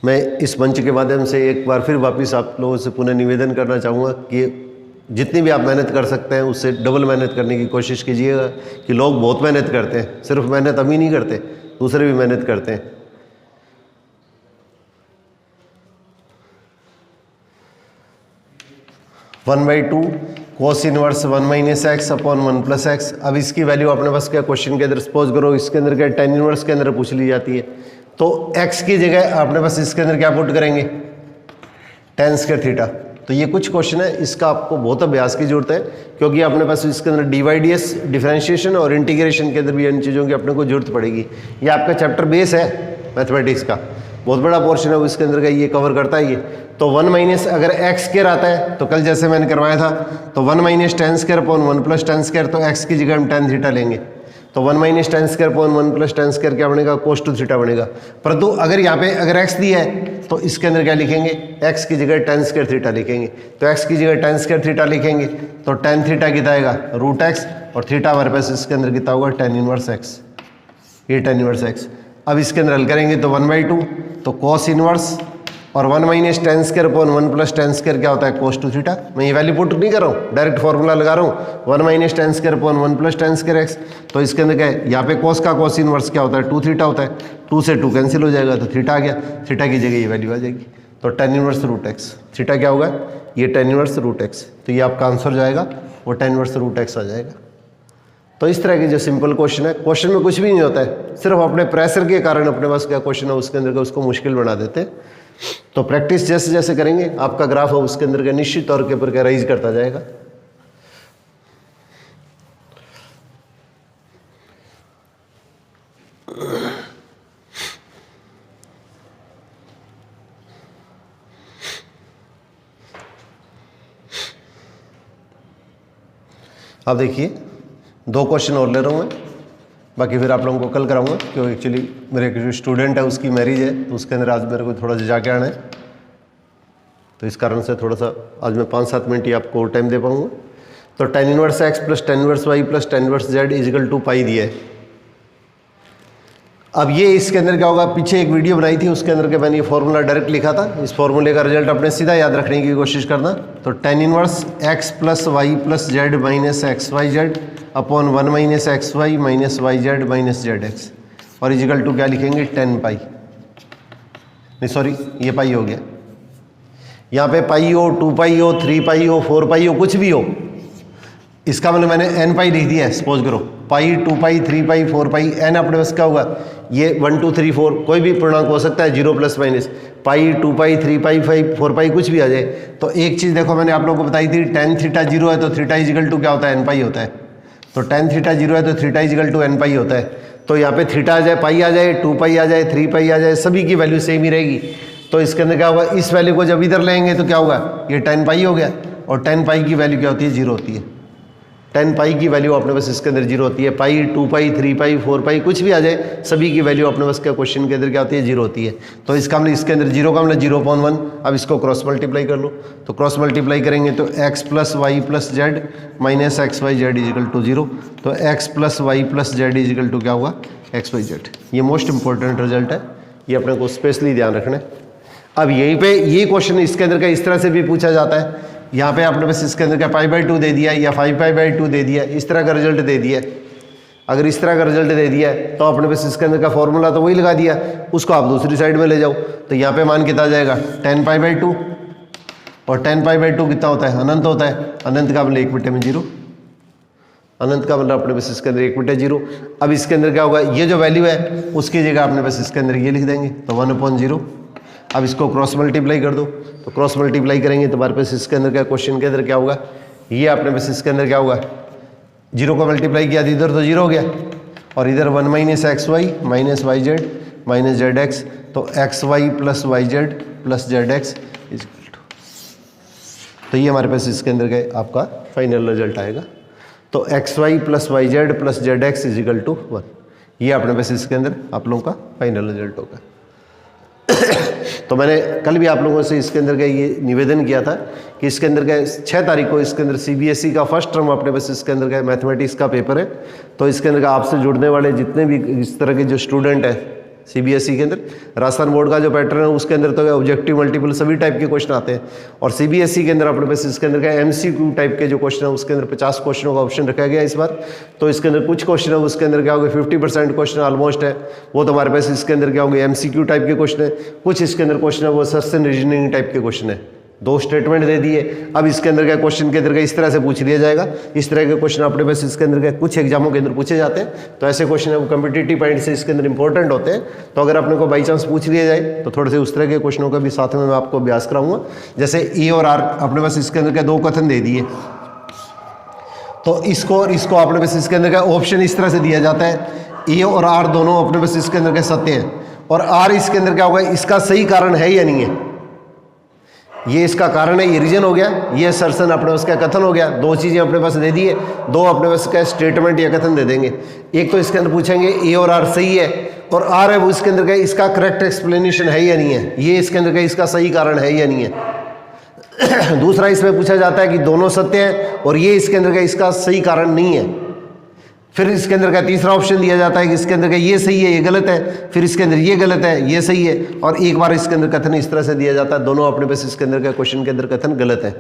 मैं इस मंच के माध्यम से एक बार फिर वापस आप लोगों से पुनः निवेदन करना चाहूँगा कि जितनी भी आप मेहनत कर सकते हैं उससे डबल मेहनत करने की कोशिश कीजिएगा। कि लोग बहुत मेहनत करते हैं, सिर्फ मेहनत हम ही नहीं करते, दूसरे भी मेहनत करते हैं। One by two cos inverse 1 - x upon 1 + x। अब इसकी वैल्यू अपने पास क्या क्वेश्चन के अंदर सपोज करो इसके अंदर क्या tan इनवर्स के अंदर पूछ ली जाती है, तो x की जगह आपने बस इसके अंदर क्या पुट करेंगे tan स्क्वायर थीटा। तो ये कुछ क्वेश्चन है, इसका आपको बहुत अभ्यास की जरूरत है, क्योंकि अपने पास इसके अंदर dy/ds डिफरेंशिएशन और इंटीग्रेशन के अंदर भी इन चीज़ों की अपने को जरूरत पड़ेगी। ये आपका चैप्टर बेस है मैथमेटिक्स का, बहुत बड़ा पोर्शन है इसके अंदर का, ये कवर करता है ये। तो 1 - अगर x स्क्वायर आता है तो कल जैसे मैंने करवाया था, तो 1 - tan square upon 1 + tan square, तो x की जगह हम tan थीटा लेंगे, तो 1 - tan square upon 1 + tan square क्या बनेगा cos 2 थीटा बनेगा। परंतु अगर यहाँ पे अगर x दिया है तो इसके अंदर क्या लिखेंगे, x की जगह tan स्क्वायर थीटा लिखेंगे, तो x की जगह tan स्क्वायर थीटा लिखेंगे तो tan थीटा कितना आएगा √x, और थीटा हमारे पास इसके अंदर कितना होगा tan इनवर्स x, ये tan इनवर्स x। अब इसके अंदर हल करेंगे तो 1/2 तो cos इनवर्स और 1 - tan square upon 1 + tan square क्या होता है cos 2 थीटा। मैं ये वैल्यू पुट नहीं कर रहा हूँ, डायरेक्ट फॉर्मूला लगा रहा हूँ 1 - tan square upon 1 + tan square x। तो इसके अंदर क्या है, यहाँ पे cos का cos इनवर्स क्या होता है 2 थीटा होता है, 2 से 2 कैंसिल हो जाएगा तो थीटा आ गया, थीटा की जगह ये वैल्यू आ जाएगी, तो tan इनवर्स √x। थीटा क्या होगा, ये tan इनवर्स √x, तो ये आपका आंसर जाएगा वो tan इनवर्स √x आ जाएगा। तो इस तरह के जो सिंपल क्वेश्चन है, क्वेश्चन में कुछ भी नहीं होता है, सिर्फ अपने प्रेशर के कारण अपने पास क्या क्वेश्चन है उसके अंदर का उसको मुश्किल बना देते हैं। तो प्रैक्टिस जैसे जैसे करेंगे आपका ग्राफ है उसके अंदर का निश्चित तौर के ऊपर क्या राइज करता जाएगा। अब देखिए 2 क्वेश्चन और ले रहा हूँ मैं, बाकी फिर आप लोगों को कल कराऊंगा, क्योंकि एक्चुअली मेरे जो स्टूडेंट है उसकी मैरिज है, तो उसके अंदर आज मेरे को थोड़ा सा जाके आना है, तो इस कारण से थोड़ा सा आज मैं 5-7 मिनट ही आपको और टाइम दे पाऊंगा। तो tan inverse x + tan inverse y + tan inverse z = π दिया है। अब ये इसके अंदर क्या होगा, पीछे एक वीडियो बनाई थी उसके अंदर के मैंने ये फॉर्मूला डायरेक्ट लिखा था, इस फॉर्मूले का रिजल्ट अपने सीधा याद रखने की कोशिश करना। तो tan inverse x + y + z - xyz upon 1 - xy - yz - zx, और = क्या लिखेंगे tan पाई, नहीं सॉरी ये पाई हो गया, यहाँ पे पाई हो 2 पाई हो 3 पाई हो 4 पाई हो कुछ भी हो, इसका मतलब मैंने n पाई लिख दिया है। सपोज करो पाई 2 पाई 3 पाई 4 पाई, n अपने पास क्या होगा, ये 1 2 3 4 कोई भी पूर्णांक हो सकता है, 0 ± पाई 2 पाई 3 पाई 5 4 पाई कुछ भी आ जाए। तो एक चीज़ देखो मैंने आप लोगों को बताई थी, tan थीटा 0 है तो थीटा = क्या होता है n पाई होता है, तो tan थीटा 0 है तो थीटा = n पाई होता है। तो यहाँ पे थीटा आ जाए, पाई आ जाए, 2 पाई आ जाए, 3 पाई आ जाए, सभी की वैल्यू सेम ही रहेगी। तो इसके अंदर क्या होगा, इस वैल्यू को जब इधर लेंगे तो क्या होगा, ये tan पाई हो गया, और tan पाई की वैल्यू क्या होती है 0 होती है, tan पाई की वैल्यू अपने पास इसके अंदर 0 होती है। पाई 2 पाई 3 पाई 4 पाई कुछ भी आ जाए, सभी की वैल्यू अपने पास क्या क्वेश्चन के अंदर क्या होती है 0 होती है। तो इसका मतलब इसके अंदर 0 का मतलब 0/1। अब इसको क्रॉस मल्टीप्लाई कर लो, तो क्रॉस मल्टीप्लाई करेंगे तो x + y + z - xyz = 0, तो x + y + z = क्या हुआ xyz। ये मोस्ट इंपॉर्टेंट रिजल्ट है, ये अपने को स्पेशली ध्यान रखना है। अब यहीं पे ये क्वेश्चन इसके अंदर का इस तरह से भी पूछा जाता है, यहाँ पे आपने बस इसके अंदर क्या π/2 दे दिया या 5π/2 दे दिया, इस तरह का रिजल्ट दे दिया। अगर इस तरह का रिजल्ट दे दिया है तो आपने बस इसके अंदर का फॉर्मूला तो वही लगा दिया, उसको आप दूसरी साइड में ले जाओ, तो यहाँ पे मान कितना आ जाएगा tan π/2, और tan π/2 कितना होता है अनंत होता है, अनंत का मतलब 1/0, अनंत का मतलब अपने बस इसके अंदर 1/0। अब इसके अंदर क्या होगा, ये जो वैल्यू है उसकी जगह आपने बस इसके अंदर ये लिख देंगे, तो 1/0। अब इसको क्रॉस मल्टीप्लाई कर दो, तो क्रॉस मल्टीप्लाई करेंगे तो हमारे पास इसके अंदर क्या क्वेश्चन के अंदर क्या होगा, ये आपने बस इसके अंदर क्या होगा जीरो को मल्टीप्लाई किया तो इधर तो जीरो हो गया, और इधर 1 minus x y minus y z minus z x, तो x y plus y z plus z x equal to, तो ये हमारे पास इसके अंदर का आपका फाइनल रिजल्ट आएगा। तो x y plus y z plus z x equal to 1, ये अपने पास इसके अंदर आप लोगों का फाइनल रिजल्ट होगा। तो मैंने कल भी आप लोगों से इसके अंदर का ये निवेदन किया था कि इसके अंदर का 6 तारीख को इसके अंदर सीबीएसई का फर्स्ट टर्म अपने पास इसके अंदर का मैथमेटिक्स का पेपर है। तो इसके अंदर का आपसे जुड़ने वाले जितने भी इस तरह के जो स्टूडेंट हैं सीबीएसई के अंदर, राजस्थान बोर्ड का जो पैटर्न है उसके अंदर तो ऑब्जेक्टिव मल्टीपल सभी टाइप के क्वेश्चन आते हैं, और सीबीएसई के अंदर अपने पास इसके अंदर का एमसीक्यू टाइप के जो क्वेश्चन है उसके अंदर 50 क्वेश्चनों का ऑप्शन रखा गया इस बार। तो इसके अंदर कुछ क्वेश्चन है उसके अंदर क्या होगा 50% क्वेश्चन ऑलमोस्ट है वो तो हमारे पास इसके अंदर क्या होंगे एमसीक्यू टाइप के क्वेश्चन है, कुछ इसके अंदर क्वेश्चन है वो सर्च एंड रीजनिंग टाइप के क्वेश्चन है। 2 स्टेटमेंट दे दिए, अब इसके अंदर का क्वेश्चन के अंदर का इस तरह से पूछ लिया जाएगा, इस तरह के क्वेश्चन अपने पास इसके अंदर का कुछ एग्जामों के अंदर पूछे जाते हैं। तो ऐसे क्वेश्चन है वो कम्पिटिटिव पॉइंट से इसके अंदर इंपॉर्टेंट होते हैं। तो अगर अपने को बाई चांस पूछ लिया जाए तो थोड़े से उस तरह के क्वेश्चनों का भी साथ में मैं आपको अभ्यास कराऊंगा। जैसे ए और आर अपने पास इसके अंदर का 2 कथन दे दिए, तो इसको और इसको अपने पास इसके अंदर का ऑप्शन इस तरह से दिया जाता है, ए और आर दोनों अपने पास इसके अंदर के सत्य हैं, और आर इसके अंदर क्या होगा इसका सही कारण है या नहीं है, ये इसका कारण है, ये रीजन हो गया, ये असर्शन अपने पास का कथन हो गया। 2 चीज़ें अपने पास दे दिए, 2 अपने पास का स्टेटमेंट या कथन दे देंगे। एक तो इसके अंदर पूछेंगे ए और आर सही है, और आर है वो इसके अंदर का इसका करेक्ट एक्सप्लेनेशन है या नहीं है, ये इसके अंदर का इसका सही कारण है या नहीं है। दूसरा इसमें पूछा जाता है कि दोनों सत्य हैं और ये इसके अंदर का इसका सही कारण नहीं है। फिर इसके अंदर का तीसरा ऑप्शन दिया जाता है कि इसके अंदर का ये सही है ये गलत है, फिर इसके अंदर ये गलत है ये सही है, और एक बार इसके अंदर कथन इस तरह से दिया जाता है, दोनों अपने पास इसके अंदर का क्वेश्चन के अंदर कथन गलत है।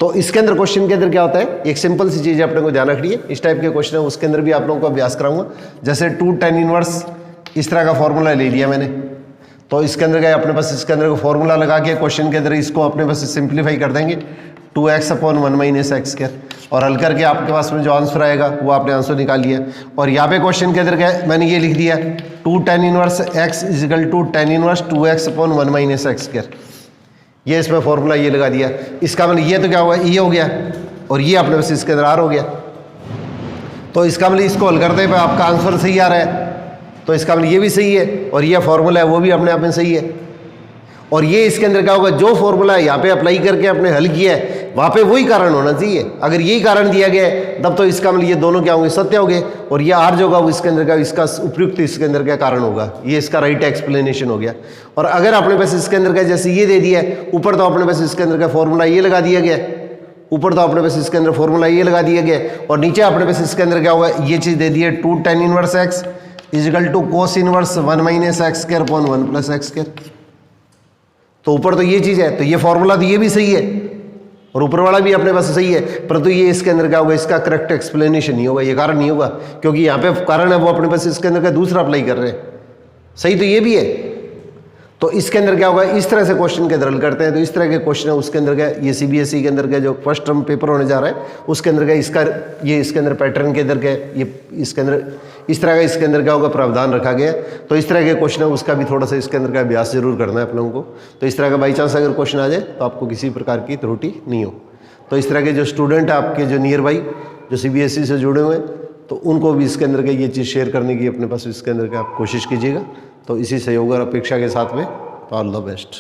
तो इसके अंदर क्वेश्चन के अंदर क्या होता है, एक सिंपल सी चीज़ अपने को ध्यान रखनी है, इस टाइप के क्वेश्चन है उसके अंदर भी आप लोगों को अभ्यास कराऊंगा। जैसे 2 tan इनवर्स इस तरह का फॉर्मूला ले लिया मैंने, तो इसके अंदर का अपने पास इसके अंदर को फॉर्मूला लगा के क्वेश्चन के अंदर इसको अपने पास सिंप्लीफाई कर देंगे 2x/1 माइनस एक्स स्क्वायर, और हल करके आपके पास में जो आंसर आएगा वो आपने आंसर निकाल लिया। और यहाँ पे क्वेश्चन के अंदर क्या मैंने ये लिख दिया 2 tan inverse x equal to tan inverse 2x/1 minus x square, ये इसमें फॉर्मूला ये लगा दिया। इसका मतलब ये तो क्या हुआ ये हो गया, और ये अपने पास इसके अंदर आर हो गया। तो इसका मतलब इसको हल करते पे आपका आंसर सही आ रहा है, तो इसका मतलब ये भी सही है, और ये फॉर्मूला है वो भी अपने आप में सही है। और ये इसके अंदर क्या होगा जो फॉर्मूला है यहाँ पे अप्लाई करके आपने हल किया है वहाँ पे वही कारण होना चाहिए। अगर यही कारण दिया गया है तब तो इसका मतलब ये दोनों क्या होंगे सत्य होंगे, और ये आर जो होगा वो इसके अंदर का इसका उपयुक्त इसके अंदर क्या कारण होगा, ये इसका राइट एक्सप्लेनेशन हो गया। और अगर अपने पास इसके अंदर का जैसे ये दे दिया है ऊपर, तो अपने पास इसके अंदर का फॉर्मूला ये लगा दिया गया, ऊपर तो अपने पास इसके अंदर फॉर्मूला ये लगा दिया गया, और नीचे अपने पास इसके अंदर क्या होगा ये चीज़ दे दी है 2 tan inverse x equal to cos inverse 1 minus x square upon 1 plus x square. तो ऊपर तो ये चीज़ है, तो ये फॉर्मूला तो ये भी सही है और ऊपर वाला भी अपने पास सही है, परंतु ये इसके अंदर क्या होगा इसका करेक्ट एक्सप्लेनेशन नहीं होगा, ये कारण नहीं होगा, क्योंकि यहाँ पे कारण है वो अपने पास इसके अंदर का दूसरा अप्लाई कर रहे हैं। सही तो ये भी है, तो इसके अंदर क्या होगा इस तरह से क्वेश्चन के अंदर हल करते हैं। तो इस तरह के क्वेश्चन है उसके अंदर का ये सीबीएसई के अंदर का जो फर्स्ट टर्म पेपर होने जा रहा है उसके अंदर का इसका ये इसके अंदर पैटर्न के अंदर का ये इसके अंदर इस तरह का इसके अंदर क्या होगा प्रावधान रखा गया। तो इस तरह के क्वेश्चन है उसका भी थोड़ा सा इसके अंदर का अभ्यास जरूर करना है आप लोगों को। तो इस तरह का बाई चांस अगर क्वेश्चन आ जाए तो आपको किसी प्रकार की त्रुटि नहीं हो। तो इस तरह के जो स्टूडेंट है आपके जो नियर बाई जो सीबीएसई से जुड़े हुए हैं तो उनको भी इसके अंदर का ये चीज़ शेयर करने की अपने पास इसके अंदर का आप कोशिश कीजिएगा। तो इसी सहयोग और अपेक्षा के साथ में ऑल द बेस्ट।